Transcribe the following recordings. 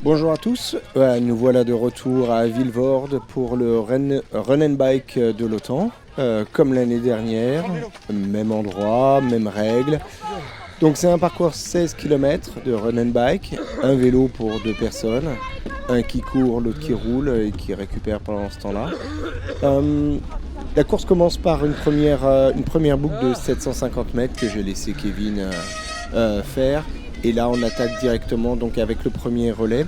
Bonjour à tous, nous voilà de retour à Vilvoorde pour le Run and Bike de l'OTAN. Comme l'année dernière, même endroit, même règles. Donc c'est un parcours 16 km de Run and Bike, un vélo pour deux personnes, un qui court, l'autre qui roule et qui récupère pendant ce temps-là. Euh, la course commence par une première boucle de 750 mètres que j'ai laissé Kevin faire. Et là on attaque directement donc avec le premier relais.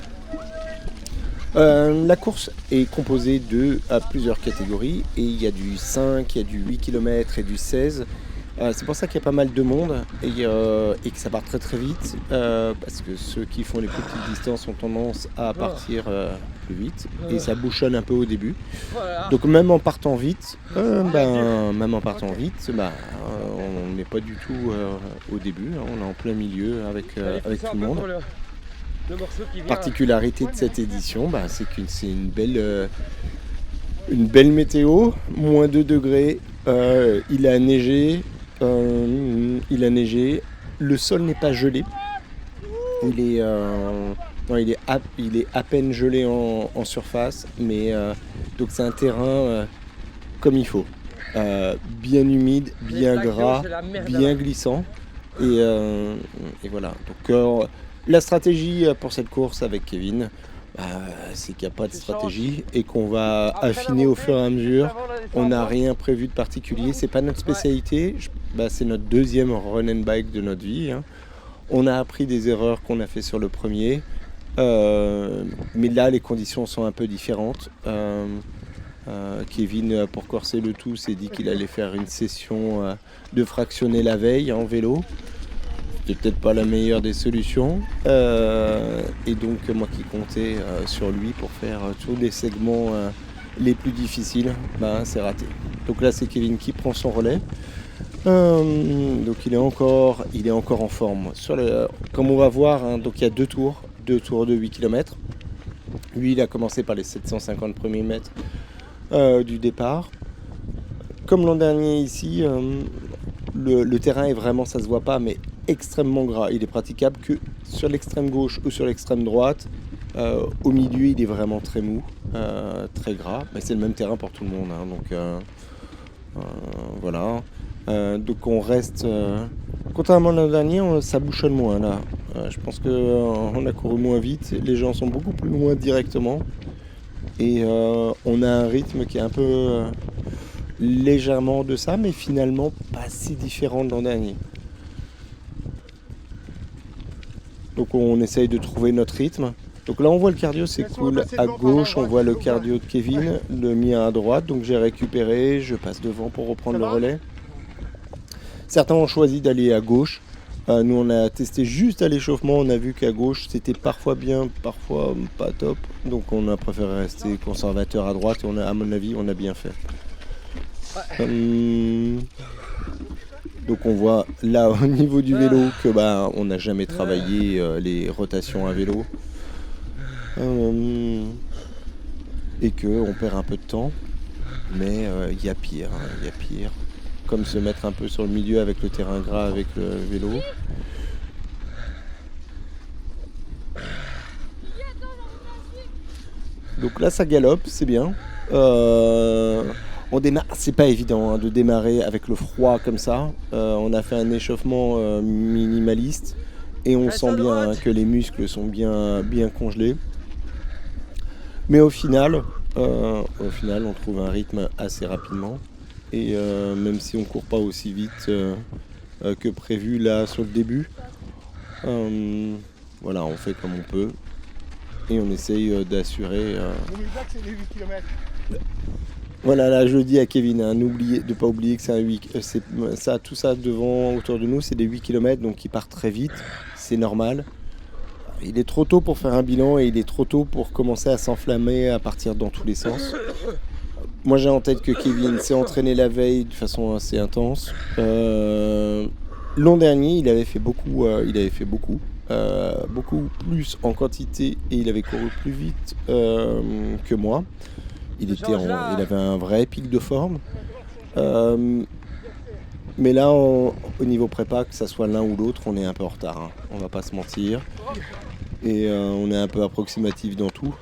La course est composée de plusieurs catégories et il y a du 5, il y a du 8 km et du 16. C'est pour ça qu'il y a pas mal de monde et que ça part très très vite parce que ceux qui font les plus petites distances ont tendance à partir plus vite et ça bouchonne un peu au début. Donc même en partant vite, on n'est pas du tout au début, hein, on est en plein milieu avec tout le monde. Particularité de cette édition, c'est que c'est une belle météo, moins 2 degrés, il a neigé, le sol n'est pas gelé, il est, non, il est à peine gelé en surface, mais donc c'est un terrain comme il faut, bien humide, bien gras, bien glissant, et voilà. Donc la stratégie pour cette course avec Kevin, c'est qu'il n'y a pas de stratégie et qu'on va affiner au fur et à mesure. On n'a rien prévu de particulier, c'est pas notre spécialité. C'est notre deuxième run and bike de notre vie, hein. On a appris des erreurs qu'on a fait sur le premier, mais là les conditions sont un peu différentes. Kevin, pour corser le tout, s'est dit qu'il allait faire une session de fractionner la veille en vélo. C'était peut-être pas la meilleure des solutions. Et donc moi qui comptais sur lui pour faire tous les segments les plus difficiles, c'est raté. Donc là c'est Kevin qui prend son relais. Donc il est encore en forme. Comme on va voir, hein, donc il y a deux tours de 8 km. Lui il a commencé par les 750 premiers mètres du départ. Comme l'an dernier ici, le terrain est vraiment, ça se voit pas, mais extrêmement gras. Il est praticable que sur l'extrême gauche ou sur l'extrême droite. Au milieu, il est vraiment très mou, très gras. Mais c'est le même terrain pour tout le monde, hein, donc voilà. Donc on reste. Contrairement à l'an dernier, ça bouchonne moins là. Je pense qu'on a couru moins vite. Les gens sont beaucoup plus loin directement. Et on a un rythme qui est un peu légèrement de ça, mais finalement pas si différent de l'an dernier. Donc on essaye de trouver notre rythme. Donc là on voit le cardio, c'est cool. À gauche on voit le cardio de Kevin, le mien à droite. Donc j'ai récupéré, je passe devant pour reprendre le relais. Certains ont choisi d'aller à gauche. Nous on a testé juste à l'échauffement, on a vu qu'à gauche c'était parfois bien, parfois pas top. Donc on a préféré rester conservateur à droite et à mon avis on a bien fait. Donc on voit là au niveau du vélo que on n'a jamais travaillé les rotations à vélo et que on perd un peu de temps, mais il y a pire, hein, il y a pire. Comme se mettre un peu sur le milieu avec le terrain gras avec le vélo. Donc là ça galope, c'est bien. On démarre, c'est pas évident de démarrer avec le froid comme ça. On a fait un échauffement minimaliste et on sent bien que les muscles sont bien congelés. Mais au final, on trouve un rythme assez rapidement. Et même si on court pas aussi vite que prévu là sur le début, voilà, on fait comme on peut et on essaye d'assurer. Voilà, là je dis à Kevin, hein, de ne pas oublier que c'est un 8 tout ça devant autour de nous, c'est des 8 km, donc il part très vite, c'est normal. Il est trop tôt pour faire un bilan et il est trop tôt pour commencer à s'enflammer, à partir dans tous les sens. Moi j'ai en tête que Kevin s'est entraîné la veille de façon assez intense. L'an dernier il avait fait beaucoup, beaucoup plus en quantité et il avait couru plus vite que moi. Il avait un vrai pic de forme. Mais là, au niveau prépa, que ça soit l'un ou l'autre, on est un peu en retard, hein. On va pas se mentir. Et on est un peu approximatif dans tout.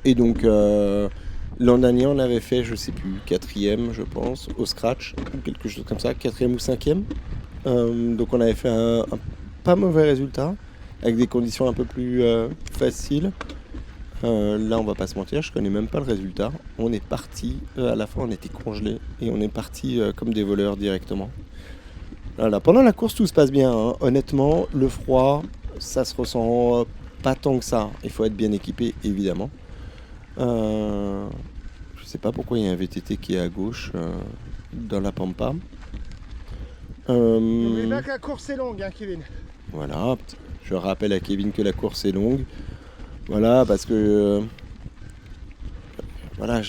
Et donc, l'an dernier, on avait fait, je sais plus, quatrième, je pense, au scratch, ou quelque chose comme ça, quatrième ou cinquième. Donc, on avait fait un pas mauvais résultat, avec des conditions un peu plus faciles. Là, on va pas se mentir, je connais même pas le résultat. On est parti, à la fin, on était congelés, et on est parti comme des voleurs directement. Voilà. Pendant la course, tout se passe bien, hein. Honnêtement, le froid, ça se ressent pas tant que ça. Il faut être bien équipé, évidemment. Je sais pas pourquoi il y a un VTT qui est à gauche dans la Pampa. N'oubliez pas que la course est longue, hein, Kevin. Voilà, je rappelle à Kevin que la course est longue. Voilà, parce que voilà,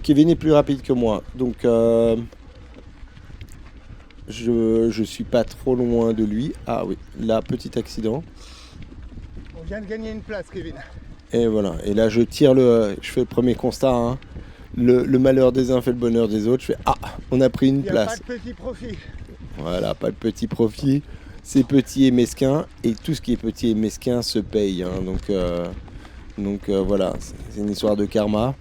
Kevin est plus rapide que moi, donc je suis pas trop loin de lui. Ah oui, là, petit accident. On vient de gagner une place, Kevin. Et voilà, et là je fais le premier constat, hein. Le malheur des uns fait le bonheur des autres. Je fais on a pris une place. Il n'y a pas de petit profit. Voilà, pas de petit profit. C'est petit et mesquin, et tout ce qui est petit et mesquin se paye, hein. Donc voilà, c'est une histoire de karma.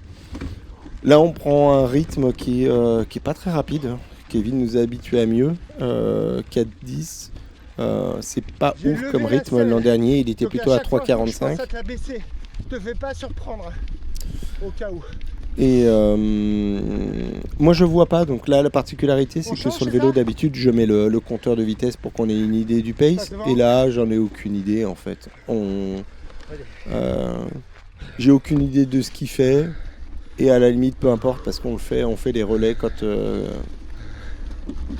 Là, on prend un rythme qui est pas très rapide, hein. Kevin nous a habitués à mieux. 4-10, c'est pas ouf comme rythme. L'an dernier, il était plutôt à 3,45. Ça te l'a baissé. Je te fais pas surprendre, au cas où. Et moi je vois pas, donc là la particularité c'est que sur le vélo d'habitude je mets le compteur de vitesse pour qu'on ait une idée du pace, et là j'en ai aucune idée en fait. J'ai aucune idée de ce qu'il fait, et à la limite peu importe, parce on fait les relais quand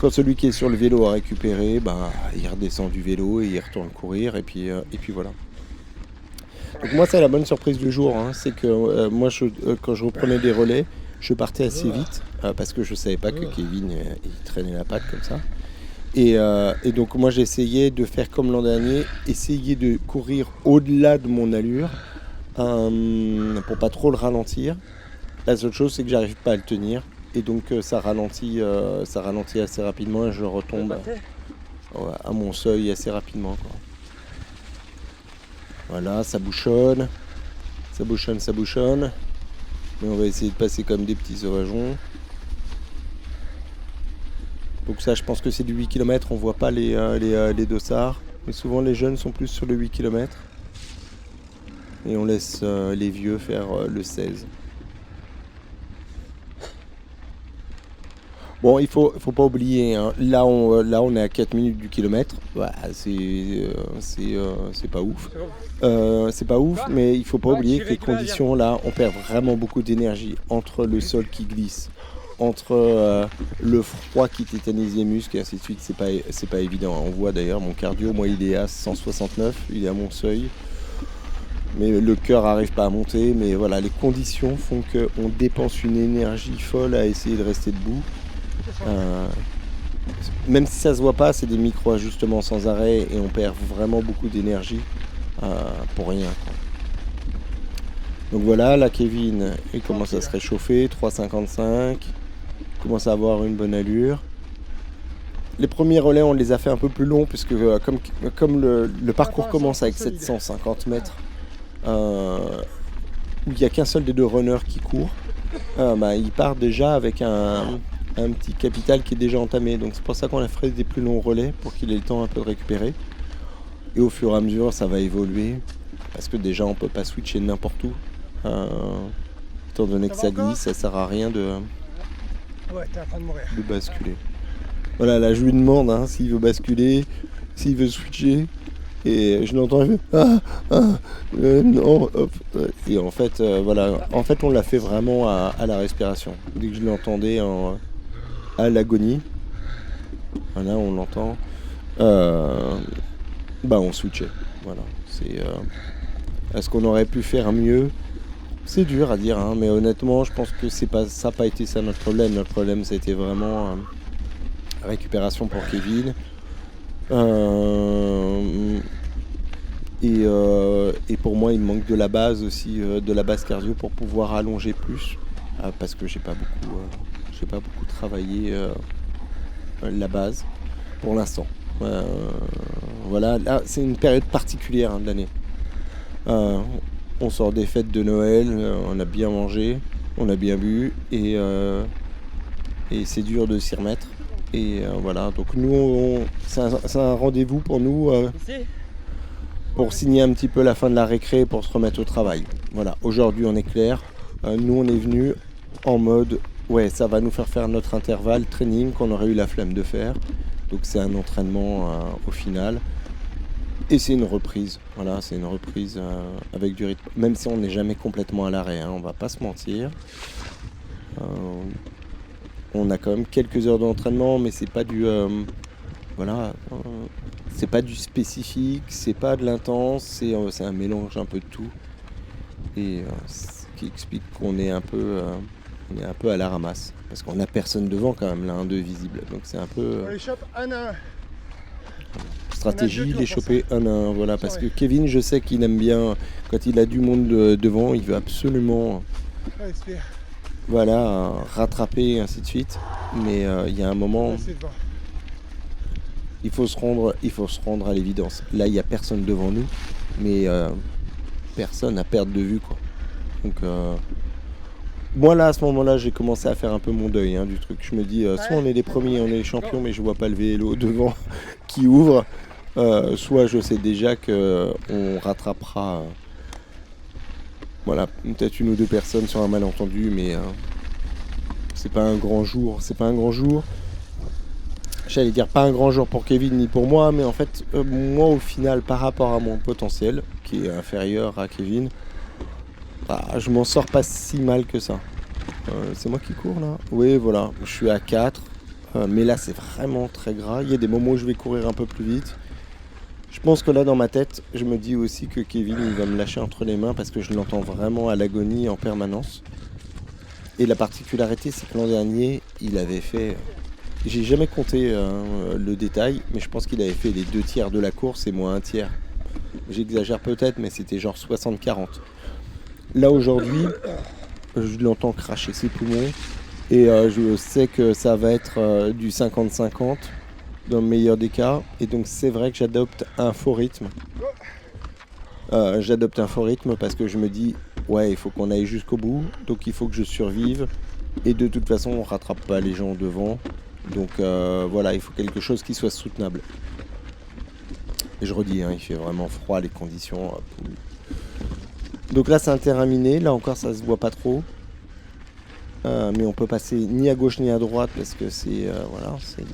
celui qui est sur le vélo a récupéré, il redescend du vélo et il retourne courir, et puis voilà. Donc moi c'est la bonne surprise du jour, hein. C'est que moi quand je reprenais des relais, je partais assez vite parce que je savais pas que Kevin il traînait la patte comme ça. Et donc moi j'ai essayé de faire comme l'an dernier, essayer de courir au-delà de mon allure pour pas trop le ralentir. La seule chose c'est que j'arrive pas à le tenir, et donc ça ralentit assez rapidement, et je retombe à mon seuil assez rapidement, quoi. Voilà, ça bouchonne. Mais on va essayer de passer comme des petits sauvageons. Donc ça, je pense que c'est du 8 km, on voit pas les dossards. Mais souvent les jeunes sont plus sur le 8 km. Et on laisse les vieux faire le 16. Bon, il faut pas oublier, hein. Là on est à 4 minutes du kilomètre. Ouais, c'est pas ouf. C'est pas ouf, mais il faut pas oublier que les conditions là, on perd vraiment beaucoup d'énergie entre le sol qui glisse, entre le froid qui tétanise les muscles et ainsi de suite. C'est pas évident, hein. On voit d'ailleurs mon cardio, moi il est à 169, il est à mon seuil. Mais le cœur arrive pas à monter. Mais voilà, les conditions font qu'on dépense une énergie folle à essayer de rester debout. Même si ça se voit pas, c'est des micro-ajustements sans arrêt, et on perd vraiment beaucoup d'énergie pour rien, quoi. Donc voilà, là Kevin il commence à se réchauffer, 3,55, commence à avoir une bonne allure. Les premiers relais on les a fait un peu plus longs, puisque comme le parcours commence avec 750 mètres, où il n'y a qu'un seul des deux runners qui court, il part déjà avec un petit capital qui est déjà entamé. Donc c'est pour ça qu'on a fait des plus longs relais, pour qu'il ait le temps un peu de récupérer. Et au fur et à mesure, ça va évoluer, parce que déjà on peut pas switcher n'importe où. Étant donné que ça glisse, ça sert à rien de basculer. Voilà, là je lui demande, hein, s'il veut basculer, s'il veut switcher. Et je l'entends, il fait non, hop. Et en fait, voilà. En fait, on l'a fait vraiment à la respiration. Dès que je l'entendais à l'agonie, voilà, on l'entend. On switchait. Voilà. Est-ce qu'on aurait pu faire mieux? C'est dur à dire, hein, mais honnêtement, je pense que ça n'a pas été ça notre problème. Notre problème, ça a été vraiment récupération pour Kevin. Et pour moi, il manque de la base aussi, de la base cardio pour pouvoir allonger plus, parce que j'ai pas beaucoup travaillé la base pour l'instant. Euh, voilà, là c'est une période particulière de l'année. Euh, on sort des fêtes de Noël, on a bien mangé, on a bien bu et c'est dur de s'y remettre. Et voilà, donc nous, c'est un rendez-vous pour nous pour signer un petit peu la fin de la récré pour se remettre au travail. Voilà, aujourd'hui on est clair. Nous on est venu en mode, ouais, ça va nous faire notre intervalle training qu'on aurait eu la flemme de faire. Donc c'est un entraînement au final. Et c'est une reprise, voilà, c'est une reprise avec du rythme. Même si on n'est jamais complètement à l'arrêt, hein, on va pas se mentir. Euh, on a quand même quelques heures d'entraînement, mais c'est pas du, voilà, c'est pas du spécifique, c'est pas de l'intense, c'est un mélange un peu de tout. Et ce qui explique qu'on est on est un peu à la ramasse, parce qu'on a personne devant quand même, là, un de visible. Donc c'est un peu On les chope un à un. stratégie, On a 2 tours les pour choper un à un, voilà, parce que Ouais. Kevin, je sais qu'il aime bien, quand il a du monde devant, il veut absolument, Ouais, c'est voilà, rattraper, et ainsi de suite. Mais il y a un moment, devant. il faut se rendre à l'évidence. Là, il n'y a personne devant nous, mais personne à perdre de vue, quoi. Donc, moi, là, à ce moment-là, j'ai commencé à faire un peu mon deuil du truc. Je me dis, soit on est les premiers, on est les champions, mais je vois pas le vélo devant qui ouvre. Soit je sais déjà qu'on rattrapera voilà, peut-être une ou deux personnes sur un malentendu, mais c'est pas un grand jour. C'est pas un grand jour. J'allais dire pas un grand jour pour Kevin ni pour moi, mais en fait, moi au final, par rapport à mon potentiel, qui est inférieur à Kevin, bah, je m'en sors pas si mal que ça. C'est moi qui cours là. Oui, voilà, je suis à 4, mais là c'est vraiment très gras. Il y a des moments où je vais courir un peu plus vite. Je pense que là, dans ma tête, je me dis aussi que Kevin, il va me lâcher entre les mains parce que je l'entends vraiment à l'agonie en permanence. Et la particularité, c'est que l'an dernier, il avait fait... J'ai jamais compté le détail, mais je pense qu'il avait fait les 2 tiers de la course et moi un tiers. J'exagère peut-être, mais c'était genre 60-40. Là, aujourd'hui, je l'entends cracher ses poumons et je sais que ça va être du 50-50 dans le meilleur des cas. Et donc c'est vrai que j'adopte un faux rythme. J'adopte un faux rythme parce que je me dis, ouais, il faut qu'on aille jusqu'au bout, donc il faut que je survive. Et de toute façon, on rattrape pas les gens devant. Donc voilà, il faut quelque chose qui soit soutenable. Et je redis, il fait vraiment froid, les conditions. Donc là, c'est un terrain miné. Là encore, ça se voit pas trop. Mais on peut passer ni à gauche ni à droite parce que c'est voilà, c'est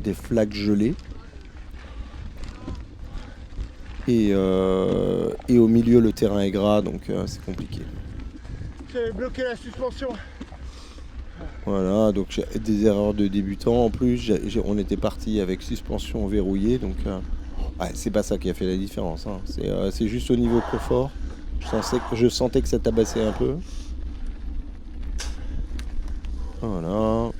des flaques gelées. Et au milieu, le terrain est gras, donc c'est compliqué. J'avais bloqué la suspension. Voilà, donc j'ai des erreurs de débutant. En plus, on était parti avec suspension verrouillée, donc ouais, c'est pas ça qui a fait la différence. C'est juste au niveau confort. Je sentais que ça tabassait un peu. Voilà.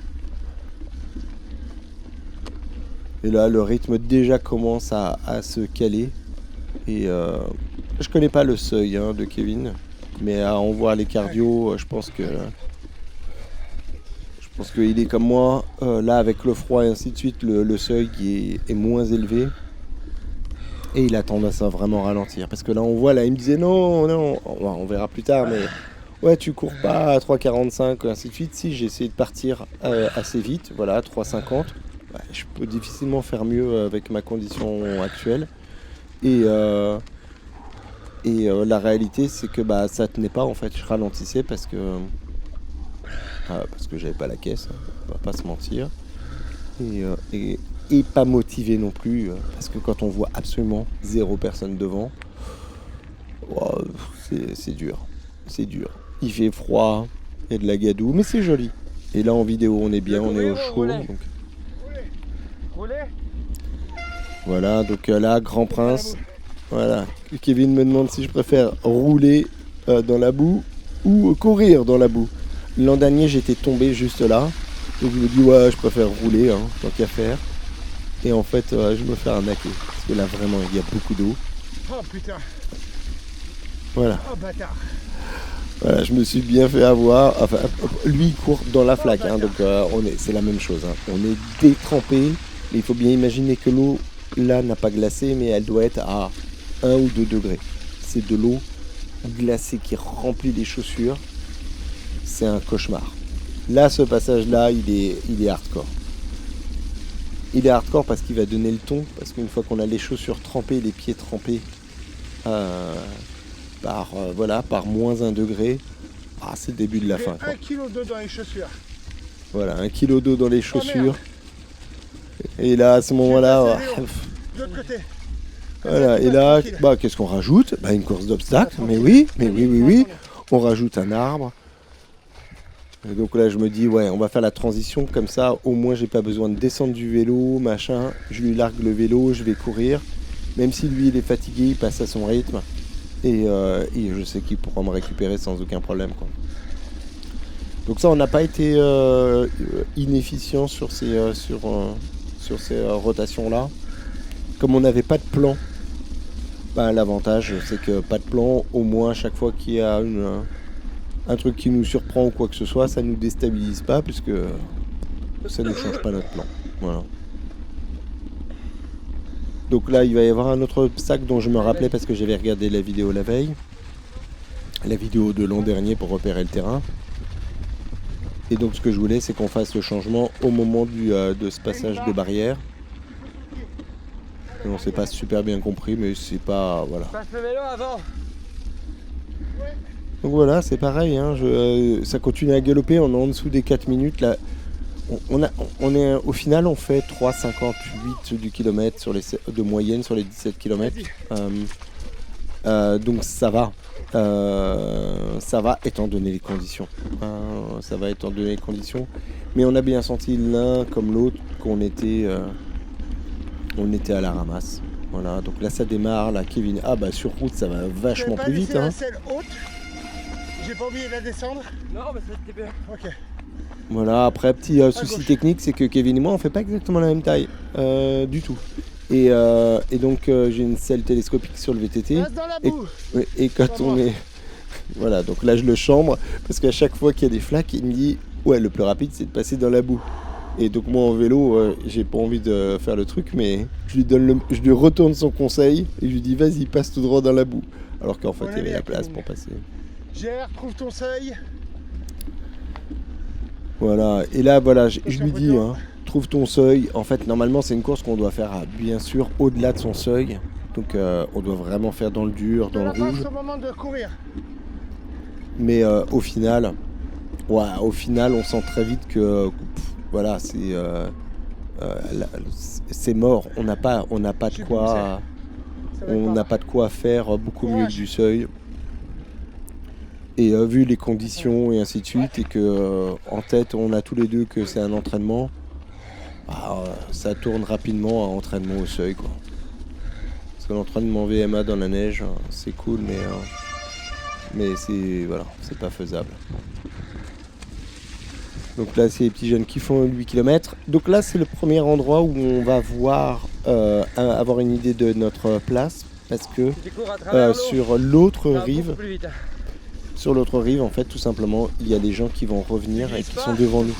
Et là, le rythme déjà commence à se caler. Et je connais pas le seuil de Kevin, mais à en voir les cardio, je pense qu'il est comme moi. Là, avec le froid et ainsi de suite, le seuil est moins élevé. Et il a tendance à vraiment ralentir. Parce que là, on voit, là, il me disait non, non, on verra plus tard, mais ouais, tu cours pas à 3,45, ainsi de suite. Si, j'ai essayé de partir assez vite, voilà, 3,50. Ouais, je peux difficilement faire mieux avec ma condition actuelle. Et la réalité, c'est que bah, ça tenait pas, en fait. Je ralentissais parce que j'avais pas la caisse, on va pas se mentir. Et pas motivé non plus, parce que quand on voit absolument 0 personne devant, wow, c'est dur. C'est dur. Il fait froid, il y a de la gadoue, mais c'est joli. Et là en vidéo on est bien, on est au chaud. Donc... Voilà, donc là, Grand Prince. Voilà. Kevin me demande si je préfère rouler dans la boue ou courir dans la boue. L'an dernier j'étais tombé juste là. Donc je me dis ouais je préfère rouler tant qu'à faire. Et en fait je me fais arnaquer. Parce que là vraiment il y a beaucoup d'eau. Oh putain. Voilà. Oh bâtard. Voilà, je me suis bien fait avoir. Enfin, lui il court dans la flaque, donc c'est la même chose. On est détrempé. Mais il faut bien imaginer que l'eau, là, n'a pas glacé, mais elle doit être à 1 ou 2 degrés. C'est de l'eau glacée qui remplit les chaussures. C'est un cauchemar. Là, ce passage-là, il est hardcore. Il est hardcore parce qu'il va donner le ton, parce qu'une fois qu'on a les chaussures trempées, les pieds trempés par moins 1 degré, c'est le début de la fin. 1 kg d'eau dans les chaussures. Voilà, 1 kg d'eau dans les chaussures. Et là, à ce moment-là... De l'autre côté. Voilà, et là, qu'est-ce qu'on rajoute? Une course d'obstacles, mais oui, on rajoute un arbre. Et donc là, je me dis, ouais, on va faire la transition, comme ça, au moins, j'ai pas besoin de descendre du vélo, machin. Je lui largue le vélo, je vais courir. Même si lui, il est fatigué, il passe à son rythme. Et je sais qu'il pourra me récupérer sans aucun problème, quoi. Donc ça, on n'a pas été inefficient sur ces rotations-là. Comme on n'avait pas de plan, l'avantage, c'est que pas de plan, au moins, chaque fois qu'il y a un truc qui nous surprend ou quoi que ce soit, ça nous déstabilise pas, puisque ça ne change pas notre plan. Voilà. Donc là, il va y avoir un autre obstacle dont je me rappelais parce que j'avais regardé la vidéo la veille. La vidéo de l'an dernier pour repérer le terrain. Et donc ce que je voulais, c'est qu'on fasse le changement au moment de ce passage de barrière. Et on s'est pas super bien compris, mais c'est pas... Voilà. Passe le vélo avant. Donc voilà, c'est pareil, hein, ça continue à galoper, on est en dessous des 4 minutes. Là, au final, on fait 3,58 du kilomètre de moyenne sur les 17 km. Donc ça va. Ça va étant donné les conditions. Mais on a bien senti l'un comme l'autre qu'on était à la ramasse. Voilà, donc là ça démarre, là Kevin. Sur route ça va vachement plus vite. La selle haute. J'ai pas oublié de la descendre. Non, mais ça c'était bien. Ok. Voilà, après petit souci technique, c'est que Kevin et moi on fait pas exactement la même taille du tout. Et donc j'ai une selle télescopique sur le VTT. Reste dans la boue. Et quand on est... Voilà, donc là je le chambre, parce qu'à chaque fois qu'il y a des flaques, il me dit ouais, le plus rapide c'est de passer dans la boue. Et donc moi en vélo, j'ai pas envie de faire le truc, mais je lui retourne son conseil et je lui dis vas-y, passe tout droit dans la boue. Alors qu'en fait il y avait la place pour passer. GR, trouve ton seuil. Voilà, et là voilà, je lui dis, trouve ton seuil. En fait, normalement c'est une course qu'on doit faire bien sûr au-delà de son seuil. Donc on doit vraiment faire dans le dur, dans le rouge. Au moment de courir. Mais au final, on sent très vite que voilà, c'est mort. On n'a pas de quoi faire beaucoup mieux que du seuil. Et vu les conditions et ainsi de suite, et que en tête on a tous les deux que c'est un entraînement, ça tourne rapidement à entraînement au seuil, quoi. Parce que l'entraînement VMA dans la neige, c'est cool, mais c'est pas faisable. Donc là c'est les petits jeunes qui font 8 km. Donc là c'est le premier endroit où on va avoir une idée de notre place, parce que sur l'autre rive, en fait, tout simplement, il y a des gens qui vont revenir et qui sont devant nous.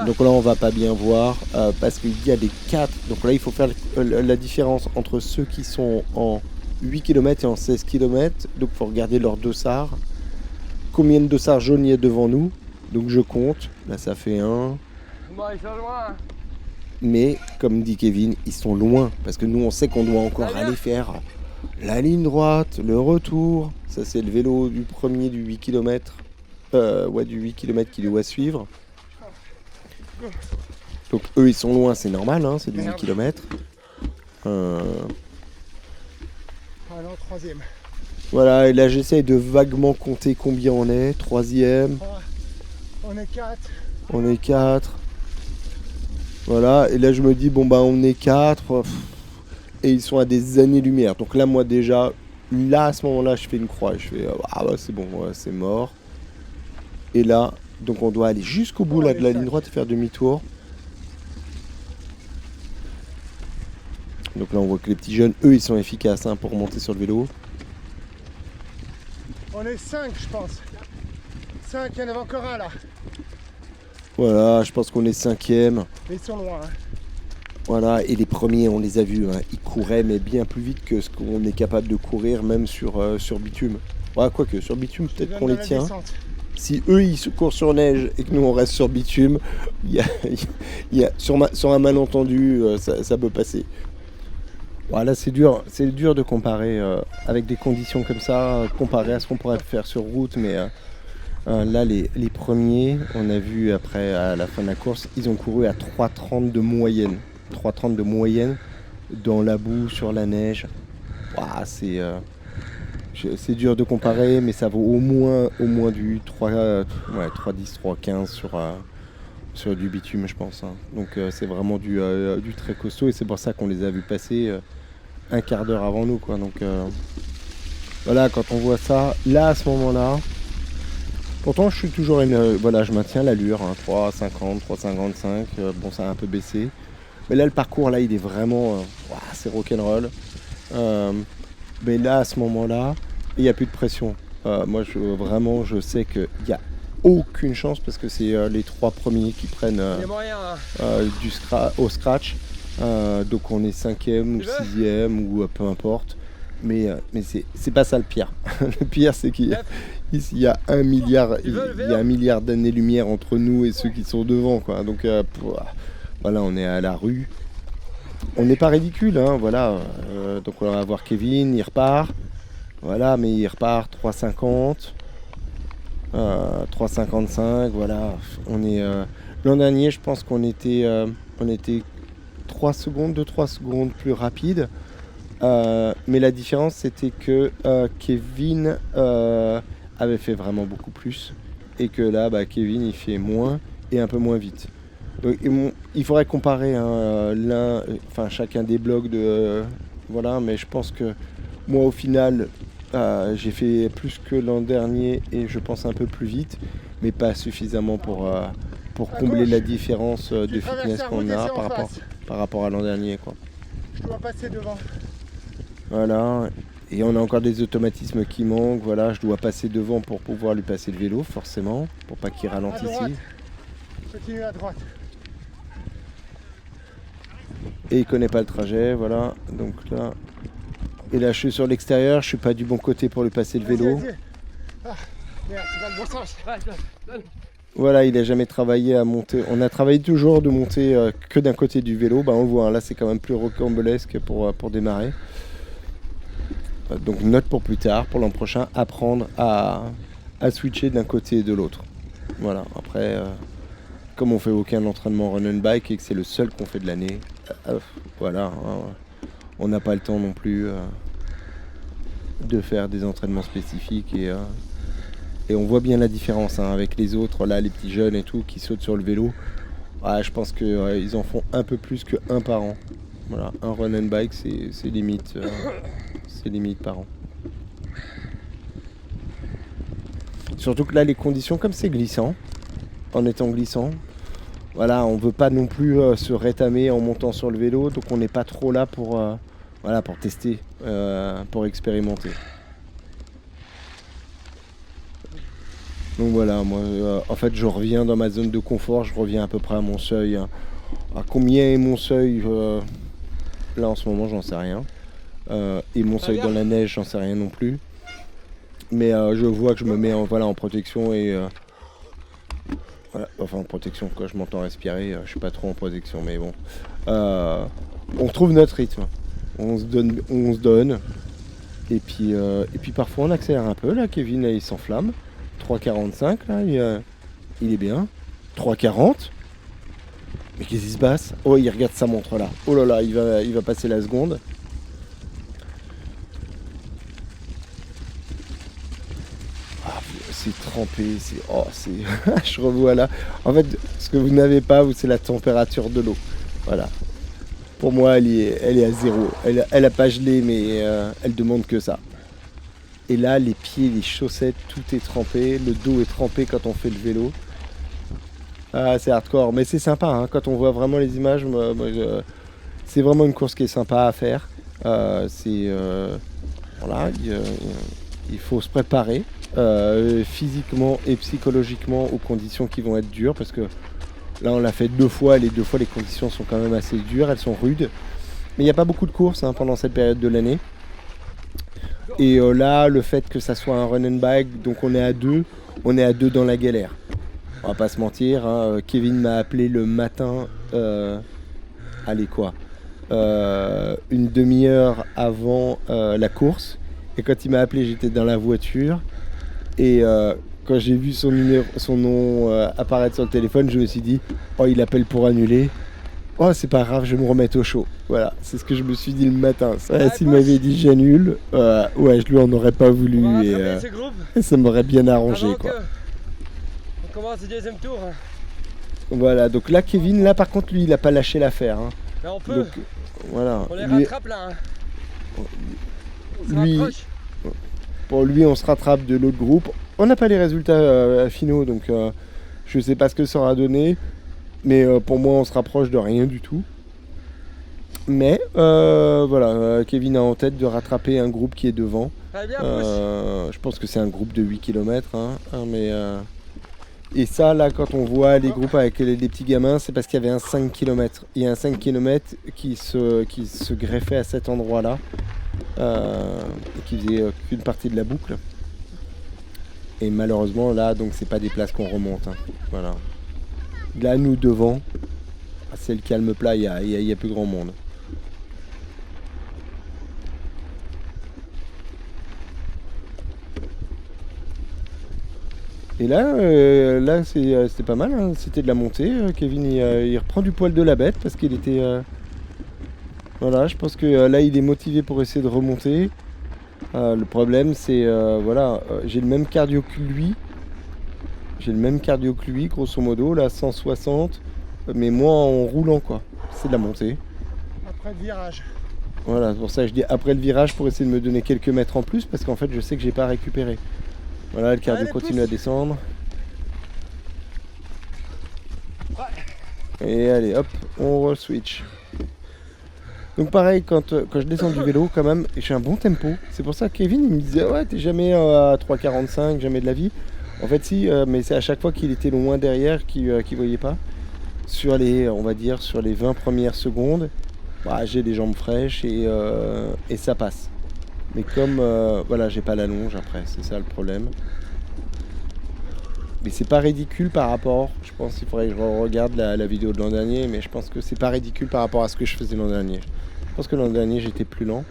Donc là, on va pas bien voir parce qu'il y a des 4. Donc là, il faut faire la différence entre ceux qui sont en 8 km et en 16 km. Donc il faut regarder leur dossard. Combien de dossards jaunes il y a devant nous? Donc je compte. Là, ça fait 1. Bon, ils sont loin. Mais, comme dit Kevin, ils sont loin. Parce que nous, on sait qu'on doit encore aller faire la ligne droite, le retour. Ça, c'est le vélo du premier du 8 km. Du 8 km qu'il doit suivre. Donc, eux, ils sont loin, c'est normal, c'est du 8 km. Alors, troisième. Voilà, et là, j'essaye de vaguement compter combien on est. Troisième. On est 4. Voilà, et là, je me dis, on est 4. Et ils sont à des années-lumière. Donc là, moi, déjà... Là, à ce moment-là, je fais une croix. Je fais c'est bon, c'est mort. Et là, donc on doit aller jusqu'au bout là, de la ligne droite et faire demi-tour. Donc là, on voit que les petits jeunes, eux, ils sont efficaces pour monter sur le vélo. On est 5, je pense. 5, il y en avait encore un là. Voilà, je pense qu'on est 5e. Mais ils sont loin. Voilà, et les premiers, on les a vus, hein, ils couraient, mais bien plus vite que ce qu'on est capable de courir, même sur bitume. Ouais, quoique, sur bitume, Je te peut-être donne qu'on dans les la tient. descente. Si eux, ils se courent sur neige et que nous, on reste sur bitume, il y a, sur un malentendu, ça peut passer. Voilà, c'est dur de comparer avec des conditions comme ça, comparer à ce qu'on pourrait faire sur route, mais là, les premiers, on a vu après, à la fin de la course, ils ont couru à 3,30 de moyenne. 3,30 de moyenne dans la boue, sur la neige. Ouah, c'est dur de comparer, mais ça vaut au moins du 3,10, 3,15 sur du bitume, je pense, hein. Donc c'est vraiment du très costaud, et c'est pour ça qu'on les a vus passer un quart d'heure avant nous, quoi. Donc voilà, quand on voit ça, là, à ce moment-là, pourtant je suis toujours voilà, je maintiens l'allure, hein, 3,50, 3,55, bon, ça a un peu baissé. Mais là, le parcours, là, il est vraiment, ouah, c'est rock'n'roll. Mais là, à ce moment-là, il n'y a plus de pression. Moi, vraiment, je sais qu'il n'y a aucune chance, parce que c'est les 3 premiers qui prennent Il y a moyen, hein. au scratch. Donc on est 5e ou 6e ou peu importe. Mais c'est pas ça le pire. Le pire, c'est qu'il y a 1 milliard, il y a 1 milliard d'années-lumière entre nous et ceux qui sont devant, quoi. Donc voilà, on est à la rue. On n'est pas ridicule, hein, voilà. Donc on va voir Kevin, il repart. Voilà, mais il repart 3,50. 3,55, voilà. On est l'an dernier, je pense qu'on était 3 secondes, 2-3 secondes plus rapide. Mais la différence, c'était que Kevin avait fait vraiment beaucoup plus. Et que là, Kevin, il fait moins et un peu moins vite. Donc, il faudrait comparer, hein, chacun des blocs voilà, mais je pense que moi, au final, j'ai fait plus que l'an dernier et je pense un peu plus vite, mais pas suffisamment pour combler la différence de fitness qu'on a par rapport à l'an dernier, quoi. Je dois passer devant. Voilà, et on a encore des automatismes qui manquent. Voilà, je dois passer devant pour pouvoir lui passer le vélo, forcément, pour pas qu'il ralentisse ici. Continue à droite. Et il connaît pas le trajet, voilà. Donc là, et là, je suis sur l'extérieur, je suis pas du bon côté pour lui passer le vélo. Vas-y. Ah, merde, c'est pas le bon sens. Voilà, il a jamais travaillé à monter. On a travaillé toujours de monter que d'un côté du vélo. On voit, hein, là, c'est quand même plus rocambolesque pour démarrer. Donc note pour plus tard, pour l'an prochain, apprendre à switcher d'un côté et de l'autre. Voilà, après, comme on fait aucun entraînement run and bike et que c'est le seul qu'on fait de l'année, voilà, hein, on n'a pas le temps non plus de faire des entraînements spécifiques et on voit bien la différence, hein, avec les autres, là, les petits jeunes et tout, qui sautent sur le vélo. Je pense qu'ils en font un peu plus qu'un par an. Voilà, un run and bike, c'est limite. C'est limite par an. Surtout que là, les conditions, comme c'est glissant, en étant glissant, voilà, on veut pas non plus se rétamer en montant sur le vélo, donc on n'est pas trop là pour tester, pour expérimenter. Donc voilà, moi, en fait, je reviens dans ma zone de confort, je reviens à peu près à mon seuil, hein. À combien est mon seuil là en ce moment, j'en sais rien. Et mon seuil dans la neige, j'en sais rien non plus. Mais je vois que je me mets en protection et voilà, enfin en protection, quand je m'entends respirer, je suis pas trop en protection, mais bon. On trouve notre rythme. On se donne. Et puis parfois on accélère un peu. Là, Kevin, là, il s'enflamme. 3,45, là, il est bien. 3,40. Mais qu'est-ce qui se passe? Oh, il regarde sa montre là. Oh là là, il va passer la seconde. C'est trempé, je revois là. En fait, ce que vous n'avez pas, c'est la température de l'eau. Voilà. Pour moi, elle est à 0. Elle a pas gelé, mais elle demande que ça. Et là, les pieds, les chaussettes, tout est trempé. Le dos est trempé quand on fait le vélo. C'est hardcore, mais c'est sympa, hein, quand on voit vraiment les images. C'est vraiment une course qui est sympa à faire. Voilà, il faut se préparer. Physiquement et psychologiquement aux conditions qui vont être dures, parce que Là, on l'a fait 2 fois. Les 2 fois, les conditions sont quand même assez dures. Elles sont rudes. Mais il n'y a pas beaucoup de courses hein, pendant cette période de l'année. Et là, le fait que ça soit un run and bike, donc on est à 2 dans la galère. On va pas se mentir. Hein, Kevin m'a appelé le matin. Allez quoi une demi-heure avant la course. Et quand il m'a appelé, j'étais dans la voiture. Et quand j'ai vu son nom apparaître sur le téléphone, je me suis dit oh, il appelle pour annuler. Oh, c'est pas grave, je vais me remettre au chaud. Voilà, c'est ce que je me suis dit le matin. S'il m'avait dit j'annule, ouais, je lui en aurais pas voulu. Et ça m'aurait bien arrangé. Quoi. On commence le deuxième tour. Voilà, donc là, Kevin, là par contre, lui, il a pas lâché l'affaire. Hein. Là, on peut. Donc, voilà. On les rattrape là. Hein. Lui, pour lui, on se rattrape de l'autre groupe. On n'a pas les résultats finaux, donc je sais pas ce que ça aura donné. Mais pour moi, on se rapproche de rien du tout. Mais voilà, Kevin a en tête de rattraper un groupe qui est devant. Je pense que c'est un groupe de 8 km. Mais, et ça, là, quand on voit les groupes avec les petits gamins, c'est parce qu'il y avait un 5 km. Il y a un 5 km qui se greffait à cet endroit-là. Et qui faisait qu'une partie de la boucle. Et malheureusement, là, donc c'est pas des places qu'on remonte. Hein. Voilà. Là, nous devant, c'est le calme plat, il y a plus grand monde. Et là, c'était pas mal, hein. C'était de la montée. Kevin, il reprend du poil de la bête parce qu'il était... Voilà, je pense que là, il est motivé pour essayer de remonter. Le problème, c'est... voilà, j'ai le même cardio que lui. Grosso modo, là, 160. Mais moi, en roulant, quoi. C'est de la montée. Après le virage. Voilà, c'est pour ça que je dis après le virage pour essayer de me donner quelques mètres en plus. Parce qu'en fait, je sais que j'ai pas récupéré. Voilà, le cardio continue à descendre. Ouais. Et allez, hop, on re-switch. Donc pareil, quand je descends du vélo, quand même, j'ai un bon tempo. C'est pour ça que Kevin, il me disait, ouais, t'es jamais à 3,45, jamais de la vie. En fait, si, mais c'est à chaque fois qu'il était loin derrière qu'il voyait pas. Sur les, on va dire, sur les 20 premières secondes, bah, j'ai les jambes fraîches et ça passe. Mais comme, voilà, j'ai pas la longe après, c'est ça le problème. Mais c'est pas ridicule par rapport, je pense qu'il faudrait que je regarde la vidéo de l'an dernier, mais je pense que c'est pas ridicule par rapport à ce que je faisais l'an dernier. Je pense que l'an dernier j'étais plus lent.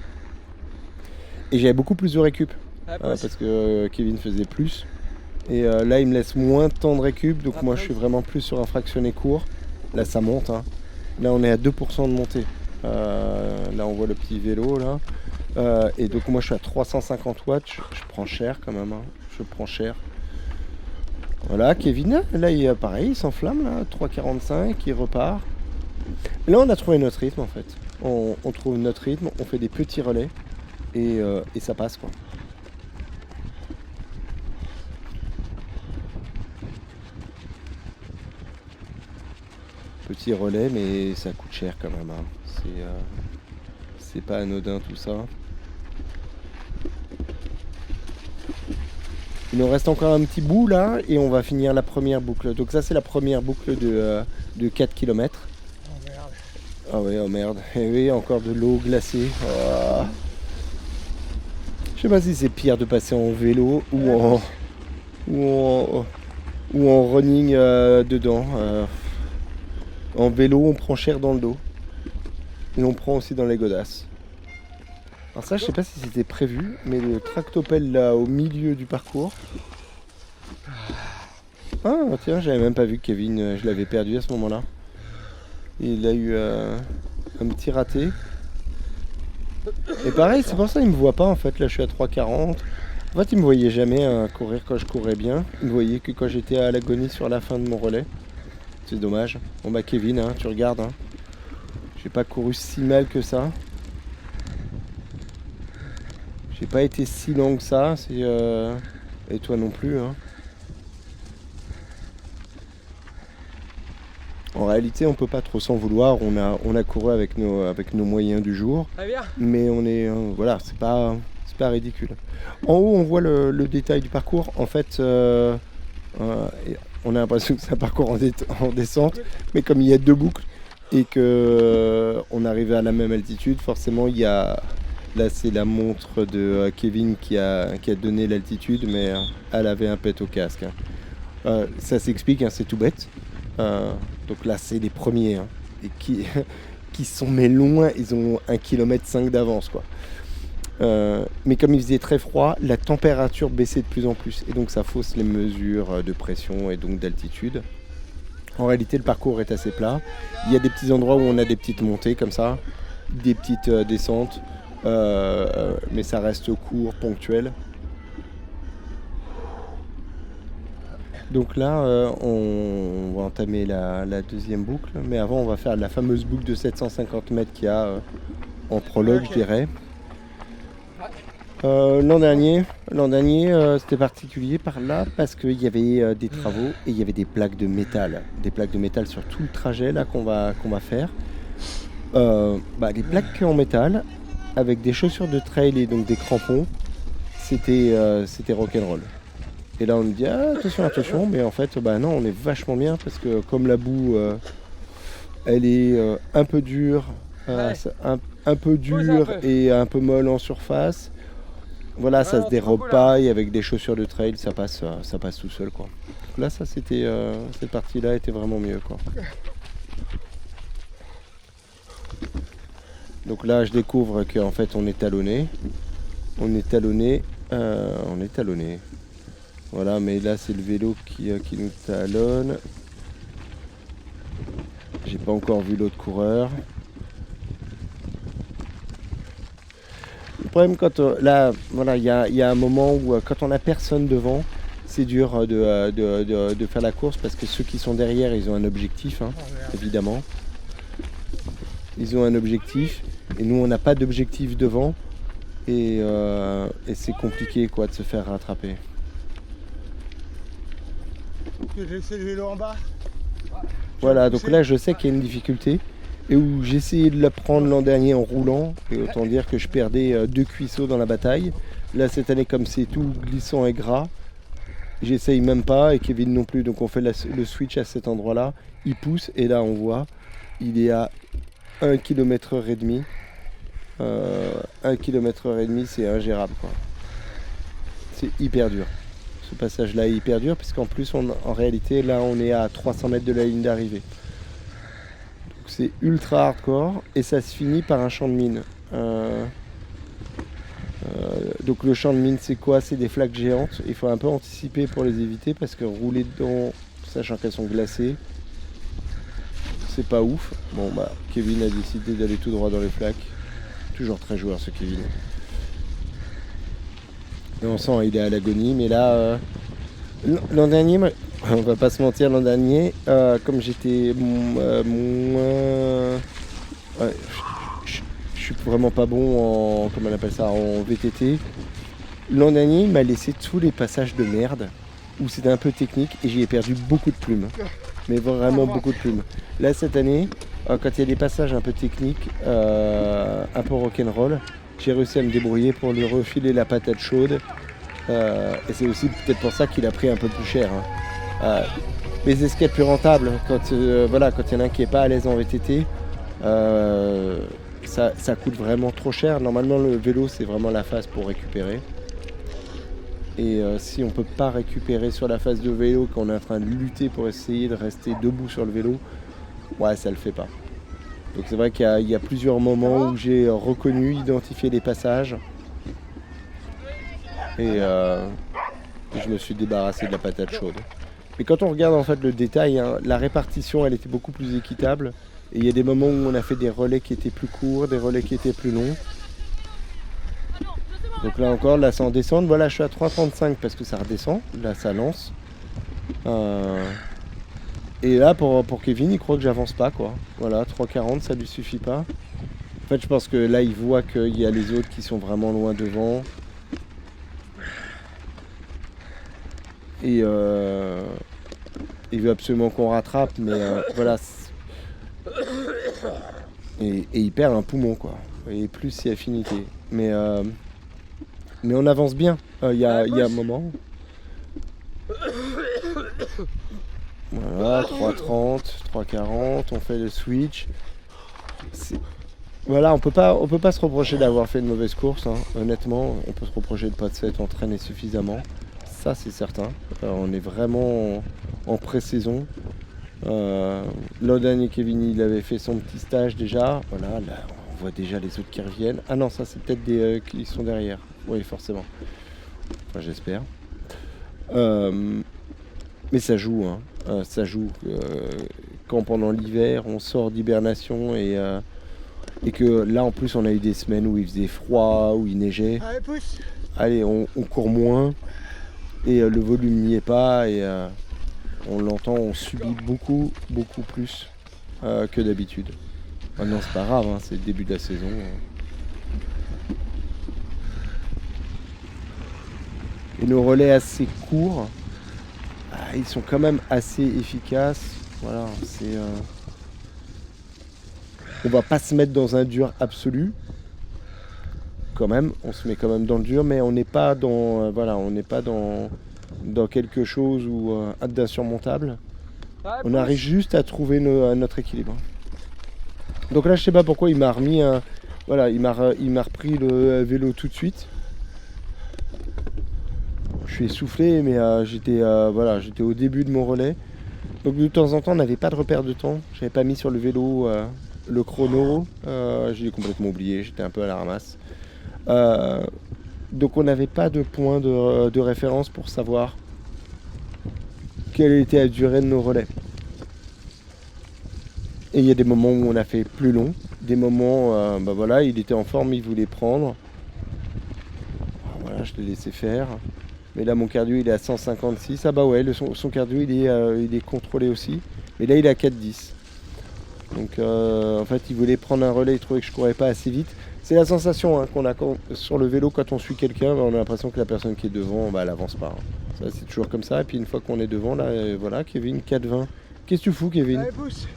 Et j'avais beaucoup plus de récup, parce que Kevin faisait plus. Et là il me laisse moins de temps de récup, donc moi je suis vraiment plus sur un fractionné court. Là ça monte, hein. Là on est à 2% de montée. Là on voit le petit vélo là. Et donc moi je suis à 350 watts, je prends cher quand même, hein. Je prends cher. Voilà, Kevin, là il est pareil, il s'enflamme là, 3,45, il repart. Là on a trouvé notre rythme en fait. On trouve notre rythme, on fait des petits relais et ça passe quoi. Petit relais mais ça coûte cher quand même, hein. C'est pas anodin tout ça. Il nous reste encore un petit bout là et on va finir la première boucle. Donc ça c'est la première boucle de 4 km. Oh merde. Ah ouais, oh merde. Et oui, encore de l'eau glacée. Oh. Je sais pas si c'est pire de passer en vélo ou en running dedans. En vélo on prend cher dans le dos. Et on prend aussi dans les godasses. Alors ça, je sais pas si c'était prévu, mais le tractopelle là au milieu du parcours. Ah tiens, j'avais même pas vu que Kevin, je l'avais perdu à ce moment-là. Il a eu un petit raté. Et pareil, c'est pour ça qu'il me voit pas en fait. Là, je suis à 3,40. En fait, il me voyait jamais courir quand je courais bien. Il me voyait que quand j'étais à l'agonie sur la fin de mon relais. C'est dommage. Bon bah Kevin, hein, tu regardes. Hein. J'ai pas couru si mal que ça. J'ai pas été si long que ça, et toi non plus. Hein. En réalité, on peut pas trop s'en vouloir. On a couru avec nos moyens du jour, mais on est voilà, c'est pas ridicule. En haut, on voit le détail du parcours. En fait, Et on a l'impression que c'est un parcours en descente, mais comme il y a 2 boucles et que on arrive à la même altitude, forcément il y a... Là c'est la montre de Kevin qui a donné l'altitude, mais elle avait un pet au casque. Ça s'explique, hein, c'est tout bête. Donc là c'est les premiers, hein, et qui sont mais loin, ils ont 1,5 km d'avance, quoi. Mais comme il faisait très froid, la température baissait de plus en plus et donc ça fausse les mesures de pression et donc d'altitude. En réalité, le parcours est assez plat. Il y a des petits endroits où on a des petites montées comme ça, des petites descentes, mais ça reste court, ponctuel. Donc là, on va entamer la deuxième boucle, mais avant, on va faire la fameuse boucle de 750 mètres qu'il y a en prologue, je dirais. L'an dernier, c'était particulier par là parce qu'il y avait des travaux et il y avait des plaques de métal sur tout le trajet là qu'on va faire. Des plaques en métal avec des chaussures de trail et donc des crampons, c'était rock'n'roll. Et là on me dit attention, mais en fait non, on est vachement bien parce que comme la boue elle est un peu dure, un peu dure et un peu molle en surface. Voilà, ça se dérobe pas et avec des chaussures de trail, ça passe tout seul, quoi. Donc là, ça c'était cette partie-là était vraiment mieux, quoi. Donc là, je découvre qu'en fait, on est talonné. Voilà, mais là, c'est le vélo qui nous talonne. J'ai pas encore vu l'autre coureur. Le problème, il y a un moment où quand on n'a personne devant, c'est dur de faire la course parce que ceux qui sont derrière, ils ont un objectif, hein, évidemment. Ils ont un objectif et nous, on n'a pas d'objectif devant et c'est compliqué, quoi, de se faire rattraper. J'ai laissé le vélo en bas. Voilà, donc là, je sais qu'il y a une difficulté. Et où j'ai essayé de la prendre l'an dernier en roulant, et autant dire que je perdais 2 cuisseaux dans la bataille. Là, cette année, comme c'est tout glissant et gras, j'essaye même pas, et Kevin non plus, donc on fait le switch à cet endroit-là. Il pousse, et là, on voit, il est à 1,5 km. 1,5 km, c'est ingérable, quoi. C'est hyper dur. Ce passage-là est hyper dur, puisqu'en plus, en réalité, là, on est à 300 mètres de la ligne d'arrivée. C'est ultra hardcore et ça se finit par un champ de mine. Donc le champ de mine, c'est quoi? C'est des flaques géantes. Il faut un peu anticiper pour les éviter parce que rouler dedans, sachant qu'elles sont glacées, c'est pas ouf. Bon Kevin a décidé d'aller tout droit dans les flaques. Toujours très joueur ce Kevin. Et on sent il est à l'agonie, mais là l'an dernier, on va pas se mentir, l'an dernier, comme j'étais moins... Ouais, je suis vraiment pas bon en... Comment on appelle ça? En VTT. L'an dernier, il m'a laissé tous les passages de merde, où c'était un peu technique, et j'y ai perdu beaucoup de plumes. Mais vraiment beaucoup de plumes. Là, cette année, quand il y a des passages un peu techniques, un peu rock'n'roll, j'ai réussi à me débrouiller pour lui refiler la patate chaude. Et c'est aussi peut-être pour ça qu'il a pris un peu plus cher. Hein. Mais c'est ce qui est plus rentable quand il y en a un qui n'est pas à l'aise en VTT. Ça coûte vraiment trop cher. Normalement, le vélo, c'est vraiment la phase pour récupérer. Et si on ne peut pas récupérer sur la phase de vélo, quand on est en train de lutter pour essayer de rester debout sur le vélo, ouais, ça le fait pas. Donc c'est vrai qu'il y a plusieurs moments où j'ai reconnu, identifié les passages. Et je me suis débarrassé de la patate chaude. Mais quand on regarde en fait le détail, hein, la répartition elle était beaucoup plus équitable. Et il y a des moments où on a fait des relais qui étaient plus courts, des relais qui étaient plus longs. Donc là encore, là c'est en descente. Voilà, je suis à 3,35 parce que ça redescend. Là ça lance. Et là pour Kevin, il croit que j'avance pas, quoi. Voilà, 3,40, ça lui suffit pas. En fait, je pense que là il voit qu'il y a les autres qui sont vraiment loin devant. Et il veut absolument qu'on rattrape, mais voilà. Et il perd un poumon, quoi. Et plus si affinité. Mais on avance bien. Il y a un moment. Voilà, 3,30, 3,40, on fait le switch. Voilà, on peut pas se reprocher d'avoir fait une mauvaise course, hein. Honnêtement, on peut se reprocher de ne pas s'être entraîné suffisamment. Ça, c'est certain. On est vraiment en pré-saison. L'an dernier, Kevin, il avait fait son petit stage déjà. Voilà, là, on voit déjà les autres qui reviennent. Ah non, ça, c'est peut-être des qui sont derrière. Oui, forcément. Enfin, j'espère. Mais ça joue, hein. Ça joue. Quand pendant l'hiver, on sort d'hibernation et que là, en plus, on a eu des semaines où il faisait froid, où il neigeait. Allez, pousse. Allez, on court moins et le volume n'y est pas et on l'entend, on subit beaucoup plus que d'habitude. Maintenant, c'est pas grave, hein, c'est le début de la saison. Et nos relais assez courts, ils sont quand même assez efficaces. Voilà, on va pas se mettre dans un dur absolu. Quand même, on se met quand même dans le dur, mais on n'est pas dans, on n'est pas dans quelque chose d'insurmontable. On arrive juste à trouver notre équilibre. Donc là, je sais pas pourquoi il m'a remis il m'a repris le vélo tout de suite. Je suis essoufflé, mais j'étais au début de mon relais. Donc de temps en temps, on n'avait pas de repère de temps. J'avais pas mis sur le vélo le chrono. Je l'ai complètement oublié. J'étais un peu à la ramasse. Donc on n'avait pas de point de référence pour savoir quelle était la durée de nos relais. Et il y a des moments où on a fait plus long, des moments, il était en forme, il voulait prendre. Voilà, je l'ai laissé faire. Mais là, mon cardio, il est à 156. Ah bah ouais, son cardio, il est contrôlé aussi. Mais là, il est à 4,10. Donc, en fait, il voulait prendre un relais, il trouvait que je courais pas assez vite. C'est la sensation qu'on a sur le vélo quand on suit quelqu'un, on a l'impression que la personne qui est devant, elle avance pas. Ça, c'est toujours comme ça. Et puis une fois qu'on est devant, là, voilà, Kevin, 4,20. Qu'est-ce que tu fous, Kevin? Allez, pousse.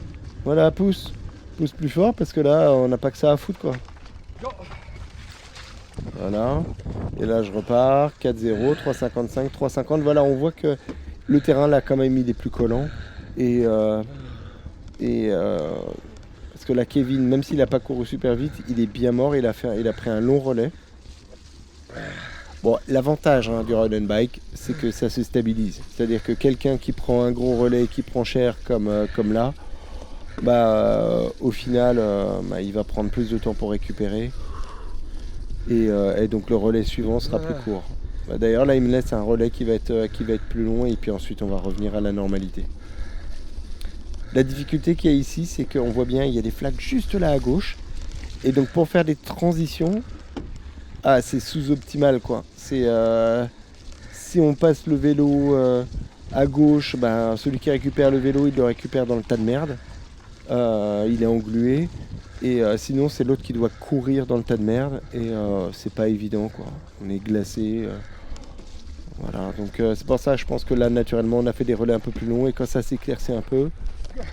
Voilà, pousse. Pousse plus fort parce que là, on n'a pas que ça à foutre, quoi. Voilà. Et là, je repars. 4,0, 3,55, 3,50. Voilà, on voit que le terrain, là, quand même, il est plus collant. Parce que là, Kevin, même s'il n'a pas couru super vite, il est bien mort. Il a pris un long relais. Bon, l'avantage du run and bike, c'est que ça se stabilise. C'est-à-dire que quelqu'un qui prend un gros relais, qui prend cher comme là, au final, il va prendre plus de temps pour récupérer. Et donc le relais suivant sera plus court. D'ailleurs, là, il me laisse un relais qui va être plus long et puis ensuite, on va revenir à la normalité. La difficulté qu'il y a ici, c'est qu'on voit bien, il y a des flaques juste là à gauche. Et donc pour faire des transitions, c'est sous-optimal, quoi. Si on passe le vélo à gauche, celui qui récupère le vélo, il le récupère dans le tas de merde. Il est englué. Et sinon, c'est l'autre qui doit courir dans le tas de merde. Et c'est pas évident, quoi. On est glacé. Voilà, donc c'est pour ça, je pense que là, naturellement, on a fait des relais un peu plus longs. Et quand ça s'éclaircit un peu,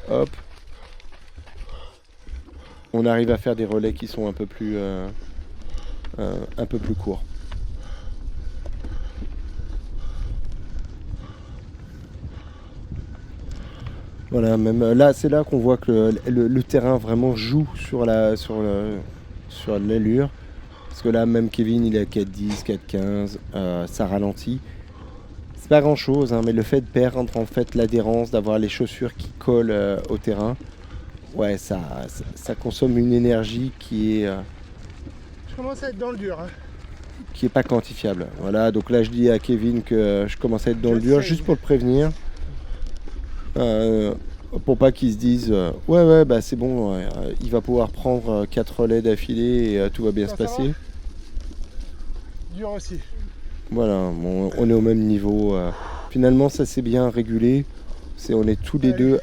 hop, on arrive à faire des relais qui sont un peu plus courts. Voilà, même là, c'est là qu'on voit que le terrain vraiment joue sur l'allure. Parce que là, même Kevin, il est à 4,10, 4,15, ça ralentit. C'est pas grand chose, mais le fait de perdre en fait l'adhérence, d'avoir les chaussures qui collent au terrain, ouais, ça consomme une énergie qui est Je commence à être dans le dur. qui est pas quantifiable. Voilà, donc là je dis à Kevin que je commence à être dans le dur, juste pour le prévenir. Pour pas qu'ils se disent c'est bon, il va pouvoir prendre 4 relais d'affilée et tout va bien se passer. Dur aussi. Voilà, bon, on est au même niveau. Finalement, ça s'est bien régulé. On est tous les deux.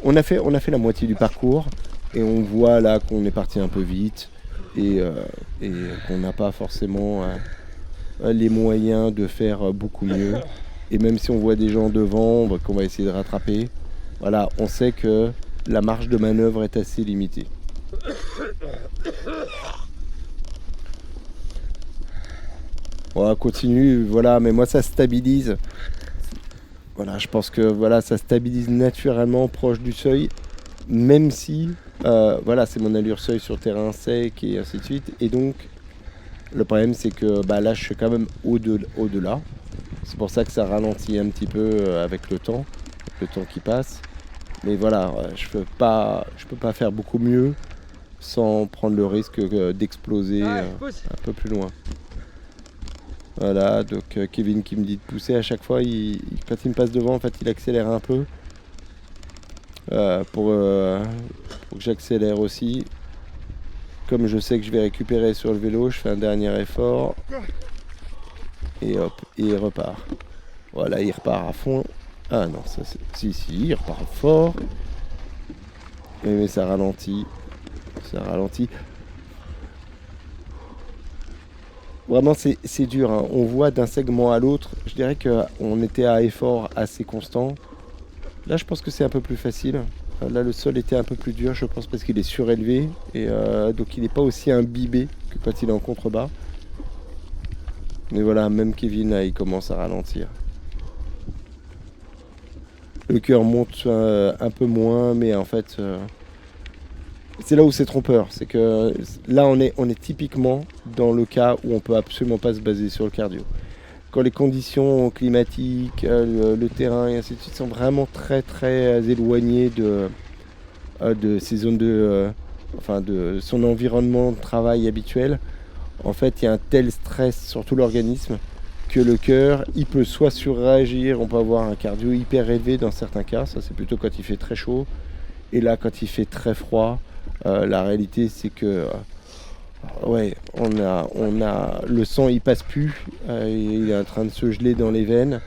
On a fait la moitié du parcours et on voit là qu'on est parti un peu vite et qu'on n'a pas forcément les moyens de faire beaucoup mieux. Et même si on voit des gens devant, qu'on va essayer de rattraper, voilà, on sait que la marge de manœuvre est assez limitée. On continue, voilà, mais moi ça stabilise. Voilà, je pense que voilà, ça stabilise naturellement proche du seuil, même si voilà, c'est mon allure seuil sur terrain sec et ainsi de suite. Et donc, le problème, c'est que bah, là, je suis quand même au-delà. C'est pour ça que ça ralentit un petit peu avec le temps qui passe. Mais voilà, je peux pas faire beaucoup mieux sans prendre le risque d'exploser Pousse. un peu plus loin. Voilà, donc Kevin qui me dit de pousser à chaque fois, quand il me passe devant, en fait, il accélère un peu pour que j'accélère aussi. Comme je sais que je vais récupérer sur le vélo, je fais un dernier effort et hop, et il repart. Voilà, il repart à fond. Ah non, ça c'est... Si, il repart fort. Mais ça ralentit. Ça ralentit. Vraiment, c'est dur, hein. On voit d'un segment à l'autre. Je dirais qu'on était à effort assez constant. Là, je pense que c'est un peu plus facile. Là, le sol était un peu plus dur, je pense, parce qu'il est surélevé. Et donc, il n'est pas aussi imbibé que quand il est en contrebas. Mais voilà, même Kevin, là, il commence à ralentir. Le cœur monte un peu moins, mais en fait... c'est là où c'est trompeur, c'est que là on est typiquement dans le cas où on peut absolument pas se baser sur le cardio. Quand les conditions climatiques, le terrain et ainsi de suite sont vraiment très très éloignés de ces zones de son environnement de travail habituel, en fait il y a un tel stress sur tout l'organisme que le cœur, il peut soit surréagir, on peut avoir un cardio hyper élevé dans certains cas, ça c'est plutôt quand il fait très chaud, et là quand il fait très froid, la réalité c'est que ouais, on a le sang il passe plus, il est en train de se geler dans les veines,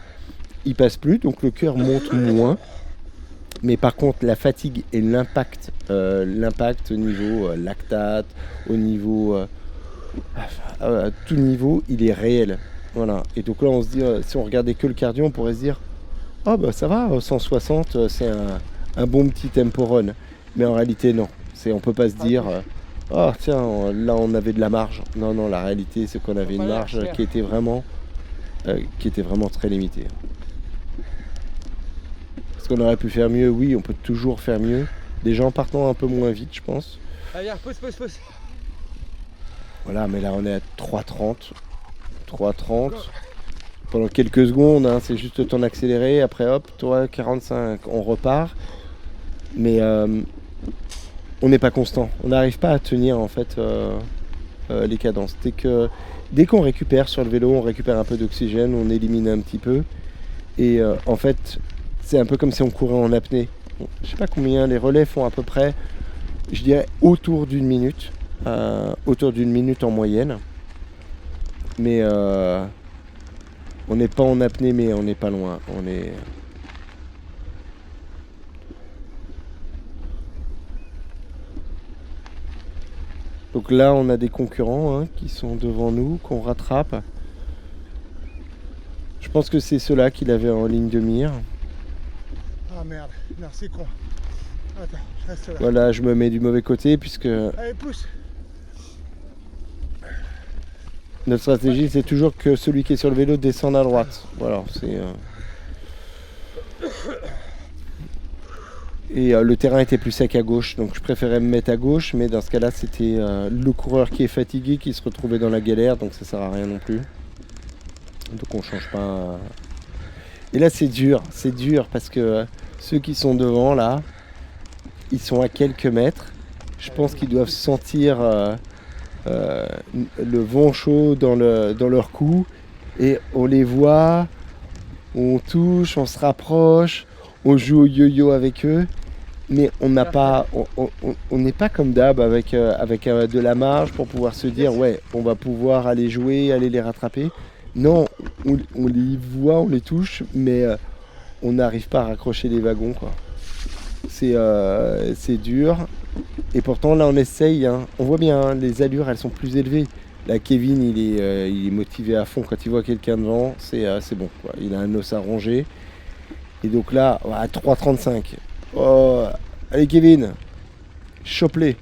il passe plus, donc le cœur monte moins. Mais par contre la fatigue et l'impact au niveau lactate, au niveau à tout niveau, il est réel. Voilà. Et donc là on se dit, si on regardait que le cardio, on pourrait se dire oh bah ça va, 160 c'est un bon petit tempo run. Mais en réalité non. On peut pas se dire oh tiens, là on avait de la marge. Non, la réalité c'est qu'on avait une marge qui était vraiment très limitée. Est-ce qu'on aurait pu faire mieux? Oui, on peut toujours faire mieux. Déjà en partant un peu moins vite, je pense. Allez, viens, pousse. Voilà, mais là on est à 3,30. 3,30. Pendant quelques secondes, hein, c'est juste le temps d'accélérer. Après hop, toi 45, on repart. Mais on n'est pas constant. On n'arrive pas à tenir en fait les cadences. Dès qu'on récupère sur le vélo, on récupère un peu d'oxygène, on élimine un petit peu. Et en fait, c'est un peu comme si on courait en apnée. Je sais pas combien les relais font à peu près, je dirais autour d'une minute. Autour d'une minute en moyenne. Mais on n'est pas en apnée, mais on n'est pas loin. Donc là, on a des concurrents qui sont devant nous, qu'on rattrape. Je pense que c'est ceux-là qu'il avait en ligne de mire. Ah merde, non c'est con. Attends, je reste là. Voilà, je me mets du mauvais côté puisque Allez, pousse. notre stratégie, c'est toujours que celui qui est sur le vélo descende à droite. Voilà, c'est... Et le terrain était plus sec à gauche, donc je préférais me mettre à gauche, mais dans ce cas-là, c'était le coureur qui est fatigué qui se retrouvait dans la galère, donc ça sert à rien non plus. Donc on change pas. Et là, c'est dur parce que ceux qui sont devant, là, ils sont à quelques mètres. Je pense qu'ils doivent sentir le vent chaud dans leur cou, et on les voit, on touche, on se rapproche, on joue au yo-yo avec eux. Mais on n'a pas, on n'est pas comme d'hab avec de la marge pour pouvoir se dire ouais, on va pouvoir aller jouer, aller les rattraper. Non, on les voit, on les touche, mais on n'arrive pas à raccrocher les wagons, quoi. C'est dur. Et pourtant là on essaye. Hein. On voit bien, hein, les allures elles sont plus élevées. Là Kevin il est motivé à fond quand il voit quelqu'un devant, c'est bon, quoi. Il a un os à ronger. Et donc là, à 3,35. Oh, allez Kevin, chope-les.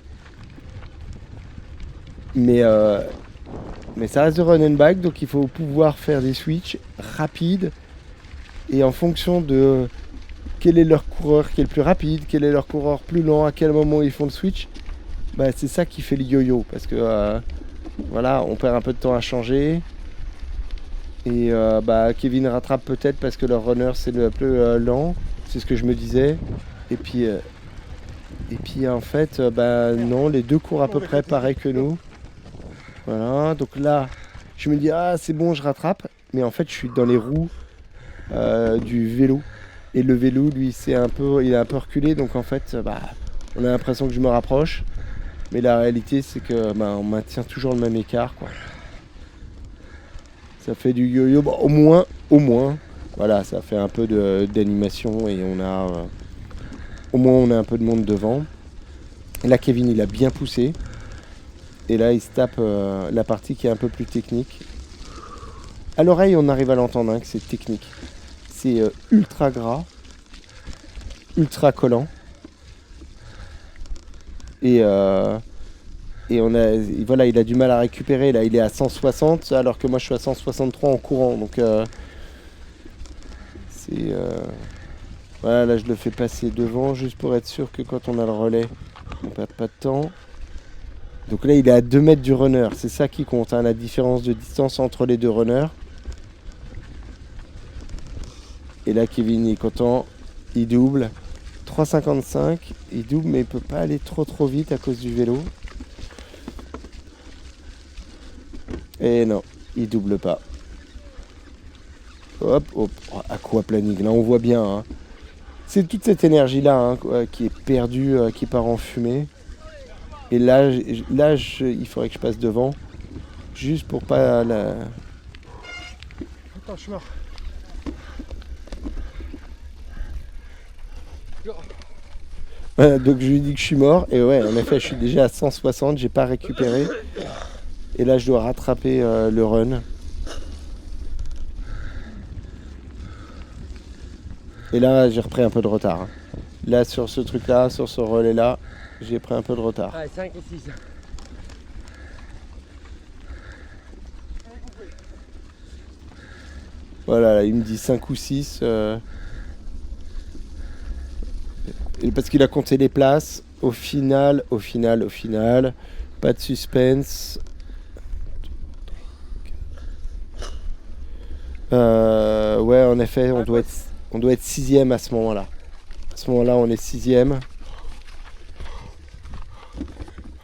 Mais ça reste de run and back, donc il faut pouvoir faire des switches rapides Et en fonction de quel est leur coureur qui est le plus rapide, quel est leur coureur plus lent, à quel moment ils font le switch, bah, c'est ça qui fait le yo-yo. Parce que voilà, on perd un peu de temps à changer. Et bah, Kevin rattrape peut-être parce que leur runner c'est le plus lent. C'est ce que je me disais. Et puis en fait, bah, non, les deux courent à peu près pareil que nous. Voilà, donc là, je me dis, ah c'est bon, je rattrape. Mais en fait, je suis dans les roues du vélo. Et le vélo, lui, il est un peu reculé. Donc en fait, bah, on a l'impression que je me rapproche. Mais la réalité, c'est que bah, on maintient toujours le même écart, quoi. Ça fait du yo-yo, bah, au moins, voilà, ça fait un peu d'animation et on a, au moins on a un peu de monde devant. Et là, Kevin, il a bien poussé. Et là, il se tape la partie qui est un peu plus technique. À l'oreille, on arrive à l'entendre, hein, que c'est technique. C'est ultra gras, ultra collant. Et voilà, il a du mal à récupérer. Là, il est à 160, alors que moi, je suis à 163 en courant. Donc, voilà, là, je le fais passer devant, juste pour être sûr que quand on a le relais, on ne perd pas de temps. Donc là, il est à 2 mètres du runner. C'est ça qui compte, hein, la différence de distance entre les deux runners. Et là, Kevin est content. Il double. 3,55. Il double, mais il peut pas aller trop vite à cause du vélo. Et non, il double pas. Hop, hop. Oh, aquaplaning. Là, on voit bien. Hein. C'est toute cette énergie-là hein, qui est perdue, qui part en fumée. Et là, il faudrait que je passe devant. Juste pour pas la... Attends, je suis mort. Donc je lui dis que je suis mort. Et ouais, en effet, je suis déjà à 160. J'ai pas récupéré. Et là, je dois rattraper le run. Et là, j'ai repris un peu de retard. Hein. Là, sur ce truc-là, sur ce relais-là, j'ai pris un peu de retard. Allez, 5 et 6. Voilà, là, il me dit 5 ou 6. Et parce qu'il a compté les places. Au final, pas de suspense. Ouais, en effet, on doit être 6ème à ce moment-là. À ce moment-là, on est 6ème.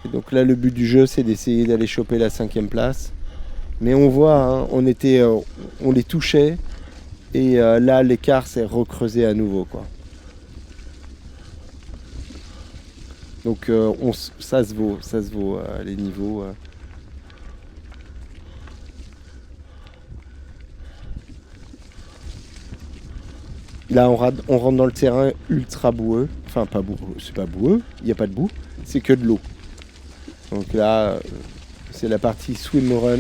Et donc là, le but du jeu, c'est d'essayer d'aller choper la 5ème place. Mais on voit, hein, on les touchait. Et là, l'écart s'est recreusé à nouveau, quoi. Donc ça se vaut les niveaux. Là, on rentre dans le terrain ultra boueux. Enfin, pas boueux, c'est pas boueux, il n'y a pas de boue, c'est que de l'eau. Donc là, c'est la partie swim run.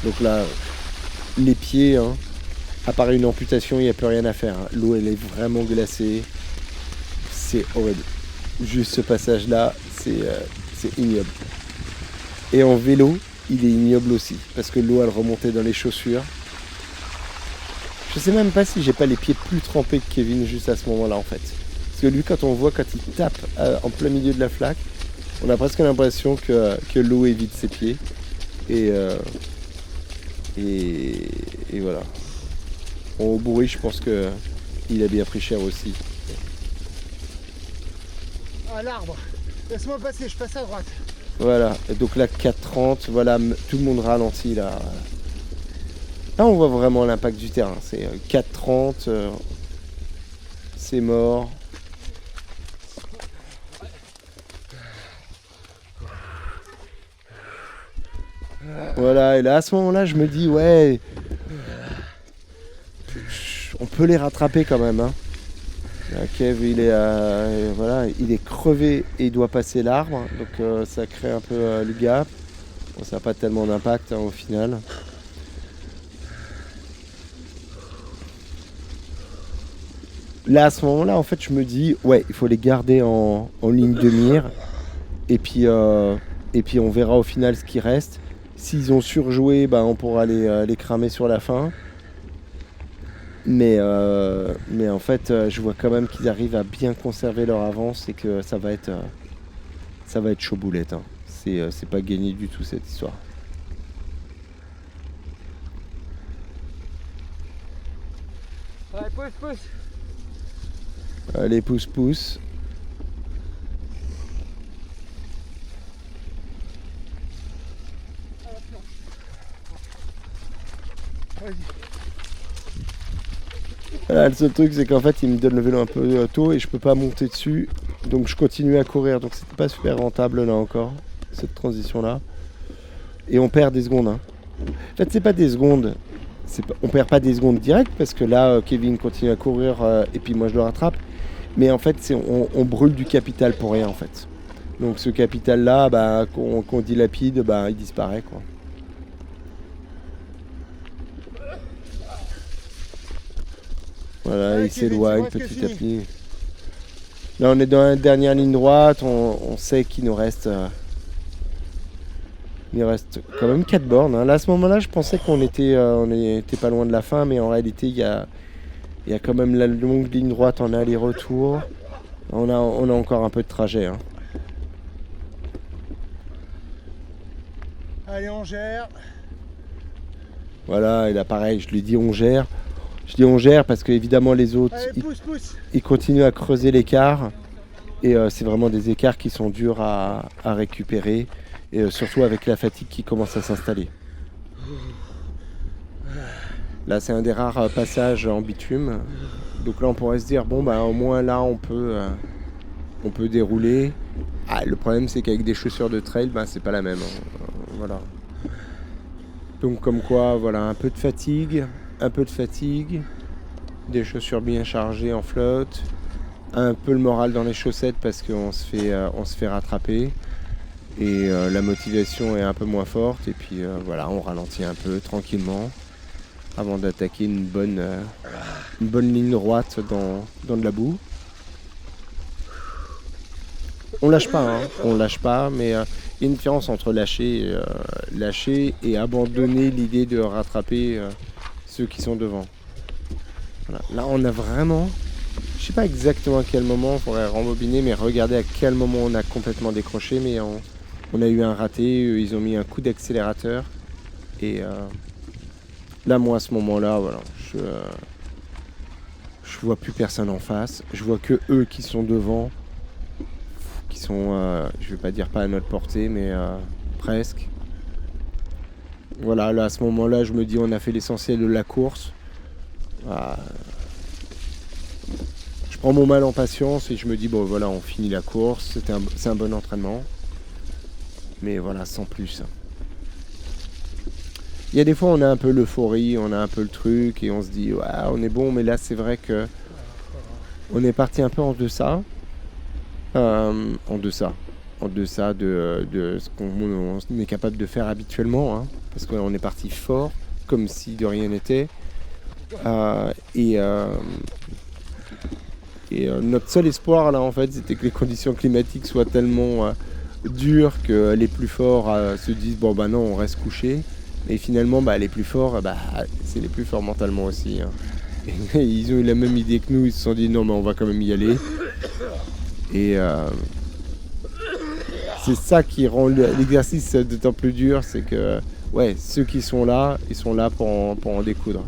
Donc là, les pieds, hein, à part une amputation, il n'y a plus rien à faire. Hein. L'eau, elle est vraiment glacée. C'est horrible. Juste ce passage-là, c'est ignoble. Et en vélo, il est ignoble aussi. Parce que l'eau, elle remontait dans les chaussures. Je sais même pas si j'ai pas les pieds plus trempés que Kevin juste à ce moment-là, en fait. Parce que lui, quand il tape en plein milieu de la flaque, on a presque l'impression que l'eau évite ses pieds. Et voilà. Bon, au bruit, je pense qu'il a bien pris cher aussi. Ah, l'arbre. Laisse-moi passer, je passe à droite. Voilà. Et donc là, 4,30. Voilà, tout le monde ralentit là. Là, on voit vraiment l'impact du terrain. C'est 4,30. C'est mort. Voilà. Et là, à ce moment-là, je me dis, ouais... On peut les rattraper quand même. Hein. Kev, il est crevé et il doit passer l'arbre. Donc ça crée un peu le gap. Bon, ça n'a pas tellement d'impact hein, au final. Là, à ce moment-là, en fait, je me dis, ouais, il faut les garder en ligne de mire. Et puis on verra au final ce qui reste. S'ils ont surjoué, on pourra les cramer sur la fin. Mais en fait, je vois quand même qu'ils arrivent à bien conserver leur avance et que ça va être chaud boulette. Hein. C'est pas gagné du tout cette histoire. Allez, pousse. Allez, pousse. Vas-y. Voilà, le seul truc, c'est qu'en fait, il me donne le vélo un peu tôt et je peux pas monter dessus. Donc, je continue à courir. Donc, c'était pas super rentable là encore, cette transition-là. Et on perd des secondes. Hein. En fait, c'est pas des secondes. On perd pas des secondes directes parce que là, Kevin continue à courir et puis moi, je le rattrape. Mais en fait, on brûle du capital pour rien, en fait. Donc, ce capital-là, qu'on dilapide, il disparaît, quoi. Voilà, Ouais, il Kevin, s'éloigne c'est presque petit à fini. petit. Là, on est dans la dernière ligne droite. On sait qu'il nous reste... il reste quand même 4 bornes. Hein. Là, à ce moment-là, je pensais on était pas loin de la fin, mais en réalité, il y a quand même la longue ligne droite en aller-retour. On a encore un peu de trajet. Hein. Allez, on gère. Voilà, et là, pareil, je lui dis on gère. Je dis on gère parce qu'évidemment, les autres, Allez, pousse. ils continuent à creuser l'écart. Et c'est vraiment des écarts qui sont durs à récupérer. Et surtout avec la fatigue qui commence à s'installer. Là, c'est un des rares passages en bitume. Donc là, on pourrait se dire, au moins là, on peut dérouler. Ah, le problème, c'est qu'avec des chaussures de trail, c'est pas la même. Voilà. Donc comme quoi, voilà, un peu de fatigue, des chaussures bien chargées en flotte, un peu le moral dans les chaussettes parce qu'on se fait rattraper. Et la motivation est un peu moins forte. Et puis voilà, on ralentit un peu tranquillement avant d'attaquer une bonne ligne droite dans de la boue. On lâche pas, mais il y a une différence entre lâcher et abandonner l'idée de rattraper ceux qui sont devant. Voilà. Là, on a vraiment, je sais pas exactement à quel moment, il faudrait rembobiner, mais regardez à quel moment on a complètement décroché, mais on a eu un raté, ils ont mis un coup d'accélérateur. Et là, moi, à ce moment-là, voilà, je vois plus personne en face. Je vois que eux qui sont devant, qui sont, je vais pas dire pas à notre portée, mais presque. Voilà, là, à ce moment-là, je me dis, on a fait l'essentiel de la course. Je prends mon mal en patience et je me dis, voilà, on finit la course. C'est un bon entraînement. Mais voilà, sans plus. Il y a des fois, on a un peu l'euphorie, on a un peu le truc et on se dit, ouais, on est bon, mais là, c'est vrai que on est parti un peu en deçà. En deçà de ce qu'on est capable de faire habituellement. Hein, parce qu'on est parti fort, comme si de rien n'était. Et notre seul espoir, là, en fait, c'était que les conditions climatiques soient tellement... dur que les plus forts se disent non, on reste couché, et finalement les plus forts c'est les plus forts mentalement aussi hein. Et ils ont eu la même idée que nous, ils se sont dit non mais on va quand même y aller, et c'est ça qui rend l'exercice d'autant plus dur, c'est que ceux qui sont là, ils sont là pour en découdre.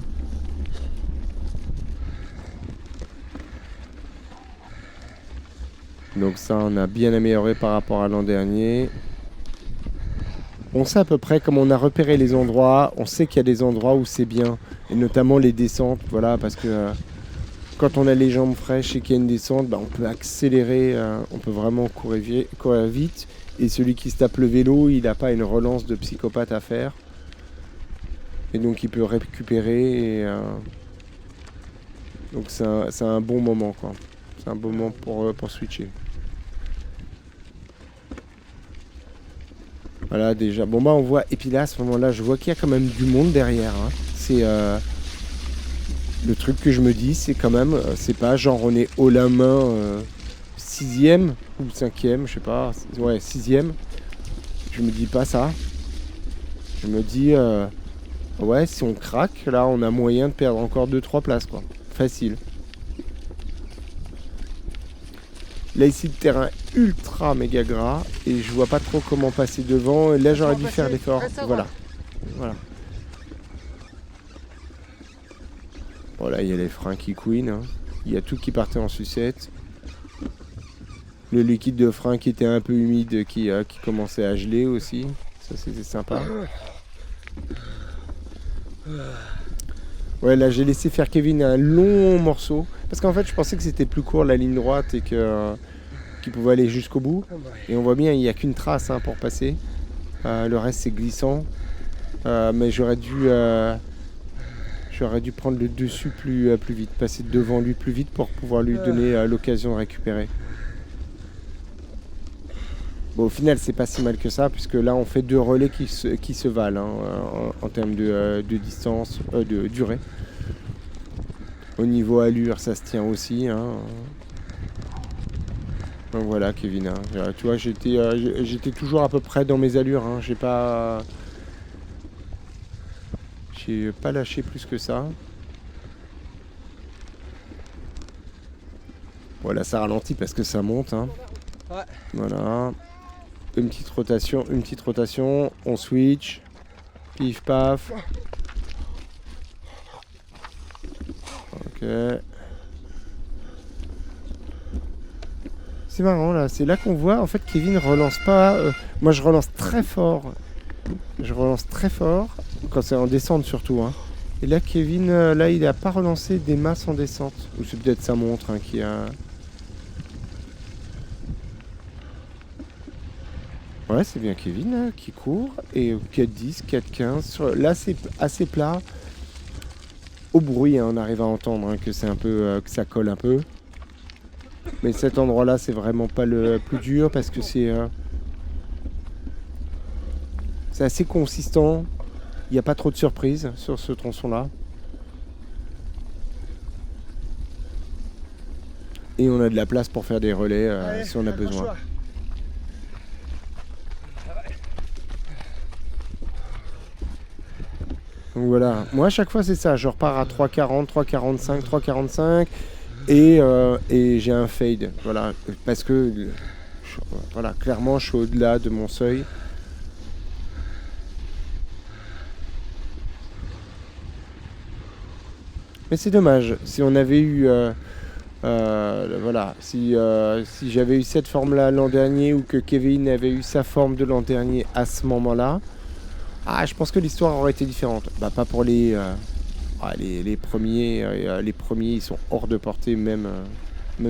Donc ça, on a bien amélioré par rapport à l'an dernier. On sait à peu près comment on a repéré les endroits. On sait qu'il y a des endroits où c'est bien. Et notamment les descentes. Voilà, parce que quand on a les jambes fraîches et qu'il y a une descente, on peut accélérer. On peut vraiment courir vite. Et celui qui se tape le vélo, il n'a pas une relance de psychopathe à faire. Et donc il peut récupérer. Donc c'est un bon moment, quoi. C'est un bon moment pour switcher. Voilà, déjà. On voit. Et puis là, à ce moment-là, je vois qu'il y a quand même du monde derrière. Hein. C'est le truc que je me dis, c'est quand même, c'est pas genre on est haut la main 6e ou 5e, je sais pas. Ouais, 6e. Je me dis pas ça. Je me dis, ouais, si on craque, là, on a moyen de perdre encore 2-3 places, quoi. Facile. Là, ici, le terrain est ultra méga gras et je vois pas trop comment passer devant. Et là, j'aurais dû faire l'effort. Voilà. Voilà. Voilà, il y a les freins qui couinent. Hein. Il y a tout qui partait en sucette. Le liquide de frein qui était un peu humide, qui commençait à geler aussi. Ça, c'était sympa. Ouais, là, j'ai laissé faire Kevin un long morceau. Parce qu'en fait, je pensais que c'était plus court la ligne droite et qu'il pouvait aller jusqu'au bout. Et on voit bien, il n'y a qu'une trace pour passer. Le reste, c'est glissant. Mais j'aurais dû prendre le dessus plus vite, passer devant lui plus vite pour pouvoir lui donner l'occasion de récupérer. Bon, au final, c'est pas si mal que ça, puisque là, on fait 2 relais qui se valent en termes de distance, de durée. Au niveau allure, ça se tient aussi. Donc voilà, Kevin. Tu vois, j'étais toujours à peu près dans mes allures. J'ai pas lâché plus que ça. Voilà, ça ralentit parce que ça monte. Ouais. Voilà. Une petite rotation. On switch. Pif paf. Ok. C'est marrant là, c'est là qu'on voit en fait Kevin relance pas. Moi je relance très fort. Quand c'est en descente surtout. Et là Kevin, là il a pas relancé des masses en descente. Ou c'est peut-être sa montre qui a. Ouais, c'est bien Kevin qui court. Et 4-10, 4-15. Là c'est assez plat. Au bruit, on arrive à entendre que c'est un peu, que ça colle un peu. Mais cet endroit-là, c'est vraiment pas le plus dur parce que c'est assez consistant. Il n'y a pas trop de surprises sur ce tronçon-là. Et on a de la place pour faire des relais si on a besoin. Donc voilà, moi à chaque fois c'est ça, je repars à 3,40, 3,45, 3,45 et j'ai un fade, voilà, parce que voilà, clairement je suis au-delà de mon seuil. Mais c'est dommage, si on avait eu, voilà, si j'avais eu cette forme-là l'an dernier ou que Kevin avait eu sa forme de l'an dernier à ce moment-là, je pense que l'histoire aurait été différente. Bah, pas pour les premiers. Les premiers, ils sont hors de portée, même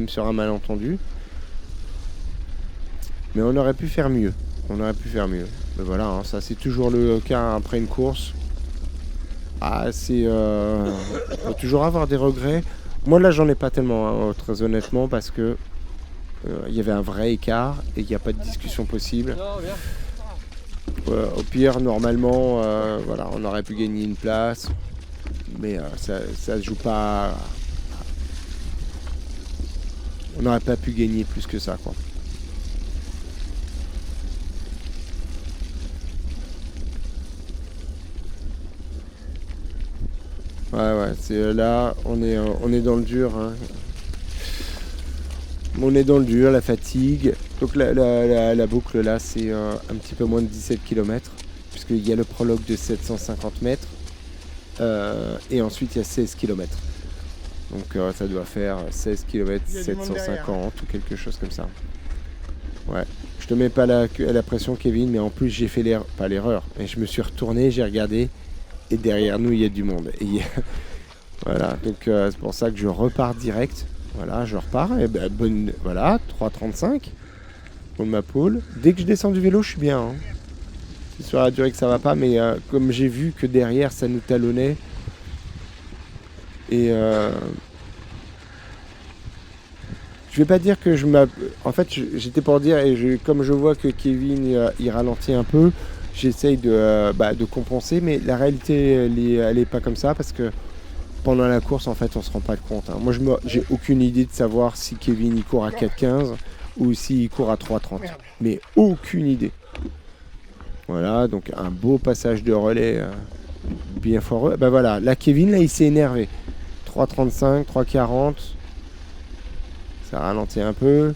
sur un malentendu. Mais on aurait pu faire mieux. Mais voilà, ça c'est toujours le cas après une course. Faut toujours avoir des regrets. Moi là, j'en ai pas tellement, très honnêtement, parce que il y avait un vrai écart et il n'y a pas de discussion possible. Non, bien. Au pire, normalement, voilà, on aurait pu gagner une place, mais ça se joue pas. On n'aurait pas pu gagner plus que ça, quoi. Ouais, c'est là, on est dans le dur. On est dans le dur, la fatigue. Donc la boucle là, c'est un petit peu moins de 17 km, puisqu'il y a le prologue de 750 mètres, et ensuite il y a 16 km. Donc ça doit faire 16 km 750 ou quelque chose comme ça. Ouais, je te mets pas la pression Kevin, mais en plus j'ai fait pas l'erreur, mais je me suis retourné, j'ai regardé, et derrière nous il y a du monde. Voilà, donc c'est pour ça que je repars direct. Voilà, je repars, et voilà, 3,35 pour ma pole. Dès que je descends du vélo, je suis bien. C'est sur la durée que ça va pas, mais comme j'ai vu que derrière, ça nous talonnait. Et je vais pas dire que en fait, j'étais pour dire, comme je vois que Kevin, il ralentit un peu, j'essaye de compenser, mais la réalité, elle est pas comme ça, parce que pendant la course, en fait, on se rend pas compte. Moi, j'ai aucune idée de savoir si Kevin il court à 4,15 ou s'il court à 3,30. Mais aucune idée. Voilà, donc un beau passage de relais bien foireux. Ben voilà, là Kevin, là il s'est énervé. 3,35, 3,40. Ça ralentit un peu.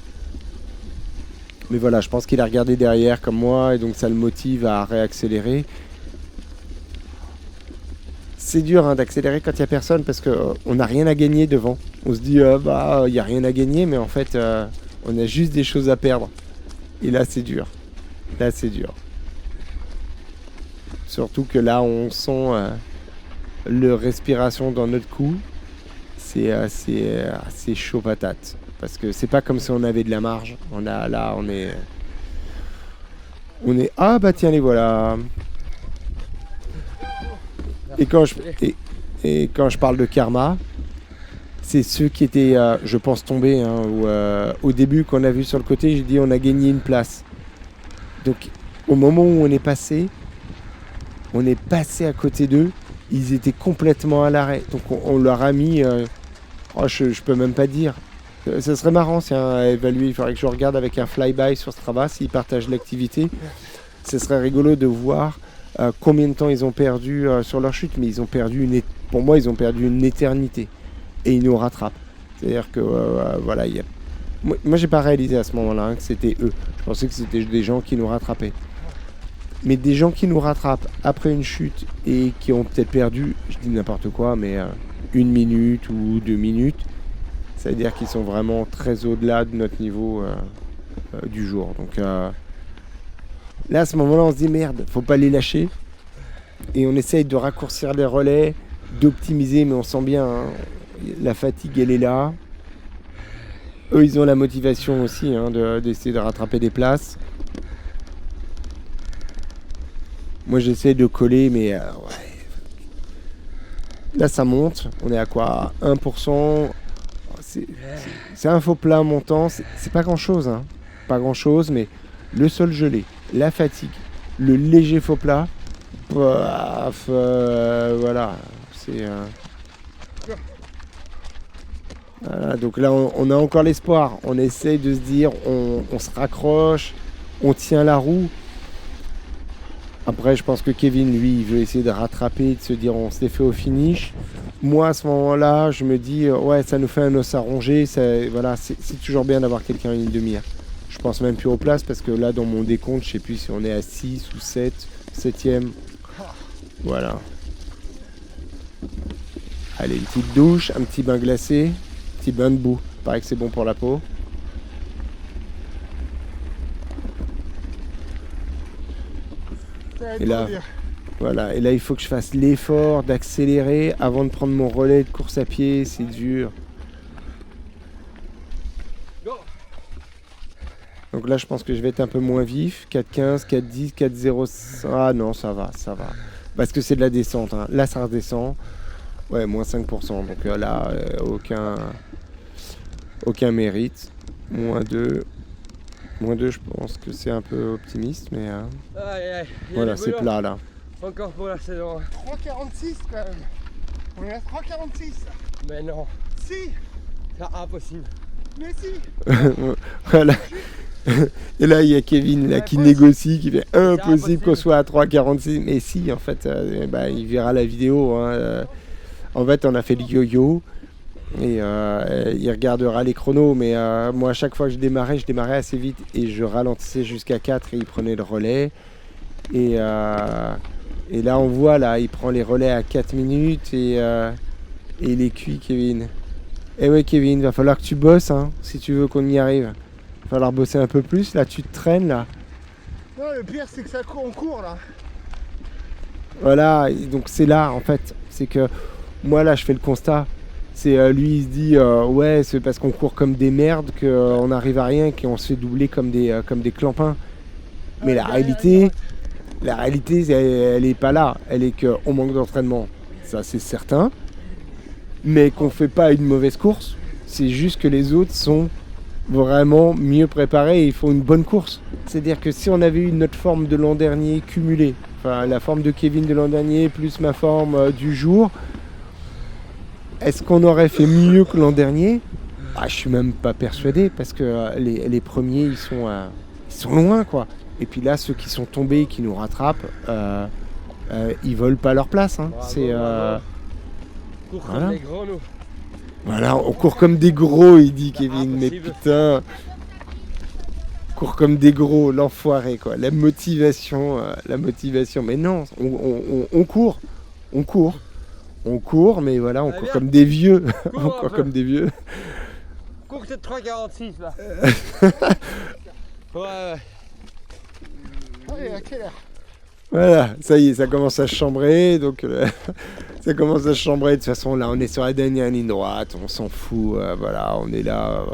Mais voilà, je pense qu'il a regardé derrière comme moi et donc ça le motive à réaccélérer. C'est dur hein, d'accélérer quand il n'y a personne parce qu'on n'a rien à gagner devant. On se dit, il n'y a rien à gagner, mais en fait, on a juste des choses à perdre. Et là, c'est dur. Là, c'est dur. Surtout que là, on sent le respiration dans notre cou. C'est chaud patate. Parce que c'est pas comme si on avait de la marge. On est... Ah bah tiens, les voilà. Et quand je parle de karma, c'est ceux qui étaient, je pense, tombés. Hein, au début, qu'on a vu sur le côté, j'ai dit on a gagné une place. Donc, au moment où on est passé à côté d'eux. Ils étaient complètement à l'arrêt. Donc, on leur a mis... je peux même pas dire. Ça serait marrant, c'est à évaluer. Il faudrait que je regarde avec un flyby sur Strava s'ils partagent l'activité. Ce serait rigolo de voir combien de temps ils ont perdu sur leur chute. Mais ils ont perdu pour moi, ils ont perdu une éternité. Et ils nous rattrapent. C'est-à-dire que, voilà, moi, j'ai pas réalisé à ce moment-là hein, que c'était eux. Je pensais que c'était des gens qui nous rattrapaient. Mais des gens qui nous rattrapent après une chute et qui ont peut-être perdu, je dis n'importe quoi, mais 1 minute ou 2 minutes, ça veut dire qu'ils sont vraiment très au-delà de notre niveau du jour. Donc là, à ce moment-là, on se dit merde, faut pas les lâcher. Et on essaye de raccourcir les relais, d'optimiser, mais on sent bien, hein, la fatigue, elle est là. Eux, ils ont la motivation aussi hein, d'essayer de rattraper des places. Moi, j'essaie de coller, mais ouais. Là, ça monte. On est à quoi 1%. C'est un faux plat montant. C'est pas grand-chose. Hein. Pas grand-chose, mais le sol gelé, la fatigue, le léger faux plat, voilà. C'est... Voilà, donc là, on a encore l'espoir. On essaye de se dire, on se raccroche, on tient la roue. Après, je pense que Kevin, lui, il veut essayer de rattraper, de se dire on s'est fait au finish. Moi, à ce moment-là, je me dis ouais, ça nous fait un os à ronger. Voilà, c'est toujours bien d'avoir quelqu'un à une demi-heure. Je pense même plus aux places parce que là, dans mon décompte, je sais plus si on est à 6 ou 7, 7e. Voilà. Allez, une petite douche, un petit bain glacé, un petit bain de boue. Pareil que c'est bon pour la peau. Et là, voilà. Et là, il faut que je fasse l'effort d'accélérer avant de prendre mon relais de course à pied. C'est dur. Donc là, je pense que je vais être un peu moins vif. 4,15, 4,10, 4,05. Ah non, ça va. Parce que c'est de la descente. Hein. Là, ça redescend. Ouais, moins 5%. Donc là, aucun mérite. Moins 2. Moins 2, je pense que c'est un peu optimiste, mais voilà, c'est plat là. Encore pour la saison. 3,46 quand même. On est à 3,46. Mais non. Si. C'est impossible. Mais si. Voilà. Et là, il y a Kevin là, qui négocie, qui fait impossible qu'on soit à 3,46. Mais si, en fait, il verra la vidéo. Hein. En fait, on a fait le yo-yo. Et il regardera les chronos, mais moi à chaque fois que je démarrais assez vite et je ralentissais jusqu'à 4 et il prenait le relais. Et là on voit, là il prend les relais à 4 minutes et il est cuit, Kevin. Eh ouais Kevin, va falloir que tu bosses hein, si tu veux qu'on y arrive. Va falloir bosser un peu plus, là tu te traînes là. Non, le pire c'est que ça court, on court là. Voilà, donc c'est là en fait, c'est que moi là je fais le constat. C'est lui il se dit ouais c'est parce qu'on court comme des merdes qu'on n'arrive à rien, qu'on se fait doubler comme des clampins. Mais la réalité elle est pas là. Elle est qu'on manque d'entraînement, ça c'est certain. Mais qu'on fait pas une mauvaise course. C'est juste que les autres sont vraiment mieux préparés et ils font une bonne course. C'est-à-dire que si on avait eu notre forme de l'an dernier cumulée, enfin la forme de Kevin de l'an dernier plus ma forme du jour, est-ce qu'on aurait fait mieux que l'an dernier ? Je suis même pas persuadé parce que les premiers ils sont loin quoi. Et puis là, ceux qui sont tombés, qui nous rattrapent, ils volent pas leur place. Hein. Bravo, C'est bravo. Cours voilà. comme des gros, nous. Voilà, on court comme des gros, il dit Kevin. Mais Impossible. putain, court comme des gros, l'enfoiré quoi. La motivation. Mais non, on court, mais voilà, on Allez, court viens. comme des vieux. Cours On un court peu. comme des vieux. Cours cette 3,46 là. Ouais. Allez, à quelle heure? Voilà, ça y est, ça commence à se chambrer. Donc, ça commence à se chambrer. De toute façon, là, on est sur la dernière ligne droite. On s'en fout. Voilà, on est là.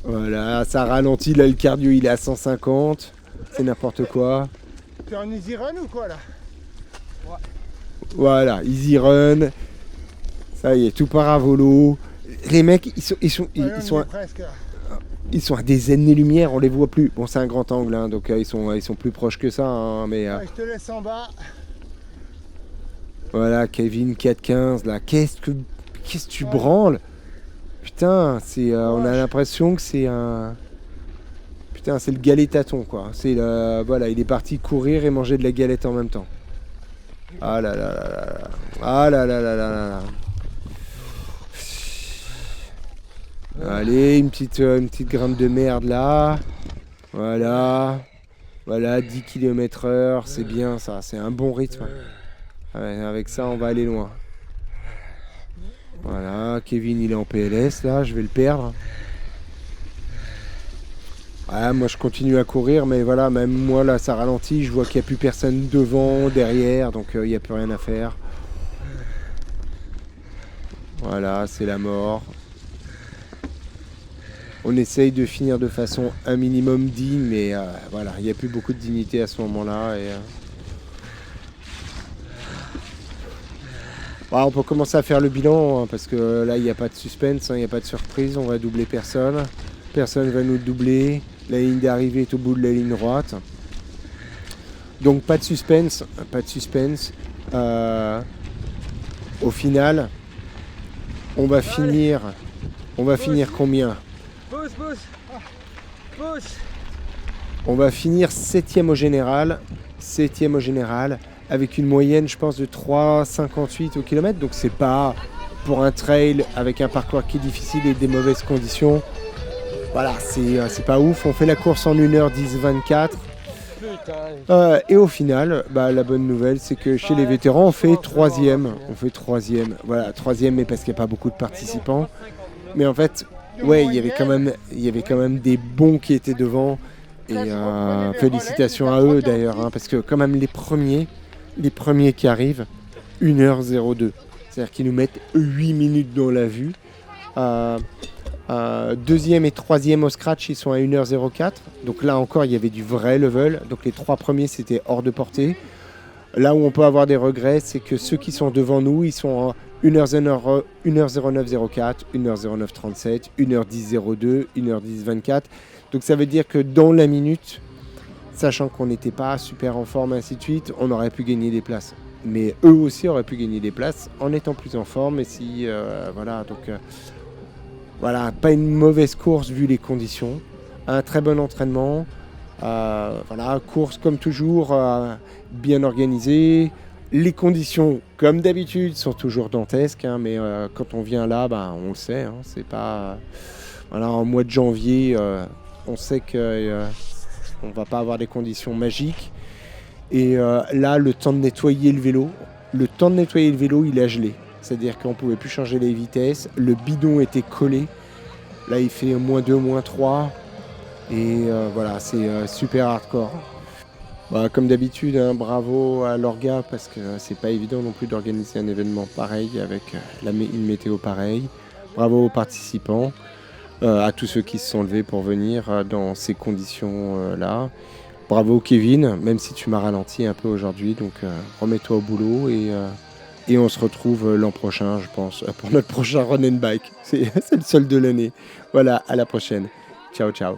Voilà, ça ralentit. Là, le cardio, il est à 150. C'est n'importe quoi. T'es en easy run ou quoi là? Voilà, easy run. Ça y est, tout part à volo. Les mecs, ils sont, Ouais, on y sont, est presque là. ils sont à des années-lumière, on les voit plus. Bon, c'est un grand angle, hein, donc ils sont plus proches que ça. Hein, mais Ouais, je te laisse en bas. voilà, Kevin 4,15 là. Qu'est-ce que tu Ouais. branles? Putain, on a Ouais. l'impression que c'est un. Putain, c'est le galet-tâton, quoi. Voilà, il est parti courir et manger de la galette en même temps. Ah là là là là là. Ah là là là là là là. Allez, une petite graine de merde là. Voilà. Voilà, 10 km/h, c'est bien ça, c'est un bon rythme. Ouais, avec ça, on va aller loin. Voilà, Kevin il est en PLS là, je vais le perdre. Ouais, moi je continue à courir, mais voilà, même moi là ça ralentit, je vois qu'il n'y a plus personne devant, derrière, donc il n'y a plus rien à faire. Voilà, c'est la mort. On essaye de finir de façon un minimum digne, mais voilà, il n'y a plus beaucoup de dignité à ce moment-là. On peut commencer à faire le bilan, hein, parce que là, il n'y a pas de suspense, il n'y a pas de surprise, on va doubler personne. Personne va nous doubler. La ligne d'arrivée est au bout de la ligne droite. Donc pas de suspense, pas de suspense. Au final, on va finir combien? Pousse. On va finir 7e au général, avec une moyenne, je pense, de 3,58 au kilomètre. Donc c'est pas pour un trail avec un parcours qui est difficile et des mauvaises conditions. Voilà, c'est pas ouf. On fait la course en 1h10-24. Putain. Et au final, la bonne nouvelle, c'est que chez les vétérans, on fait troisième. Voilà, troisième, mais parce qu'il n'y a pas beaucoup de participants. Mais en fait, ouais, il y avait quand même des bons qui étaient devant. Et félicitations à eux d'ailleurs, hein, parce que quand même les premiers qui arrivent, 1h02. C'est-à-dire qu'ils nous mettent 8 minutes dans la vue. Deuxième et troisième au scratch, ils sont à 1h04. Donc là encore, il y avait du vrai level. Donc les 3 premiers, c'était hors de portée. Là où on peut avoir des regrets, c'est que ceux qui sont devant nous, ils sont à 1h0904, 1h0937, 1h1002, 1h1024. Donc ça veut dire que dans la minute, sachant qu'on n'était pas super en forme, ainsi de suite, on aurait pu gagner des places. Mais eux aussi auraient pu gagner des places en étant plus en forme. Et si, voilà, donc voilà, pas une mauvaise course vu les conditions. Un très bon entraînement. Voilà, course comme toujours, bien organisée. Les conditions, comme d'habitude, sont toujours dantesques. Hein, mais quand on vient là, on le sait. Hein, c'est pas... voilà, en mois de janvier, on sait qu'on ne va pas avoir des conditions magiques. Et là, le temps de nettoyer le vélo, il a gelé. C'est-à-dire qu'on ne pouvait plus changer les vitesses. Le bidon était collé. Là, il fait -2, -3. Et voilà, c'est super hardcore. Comme d'habitude, hein, bravo à l'orga, parce que c'est pas évident non plus d'organiser un événement pareil avec une météo pareille. Bravo aux participants, à tous ceux qui se sont levés pour venir dans ces conditions-là. Bravo Kevin, même si tu m'as ralenti un peu aujourd'hui, donc remets-toi au boulot et on se retrouve l'an prochain, je pense, pour notre prochain Run and Bike. C'est le seul de l'année. Voilà, à la prochaine. Ciao, ciao.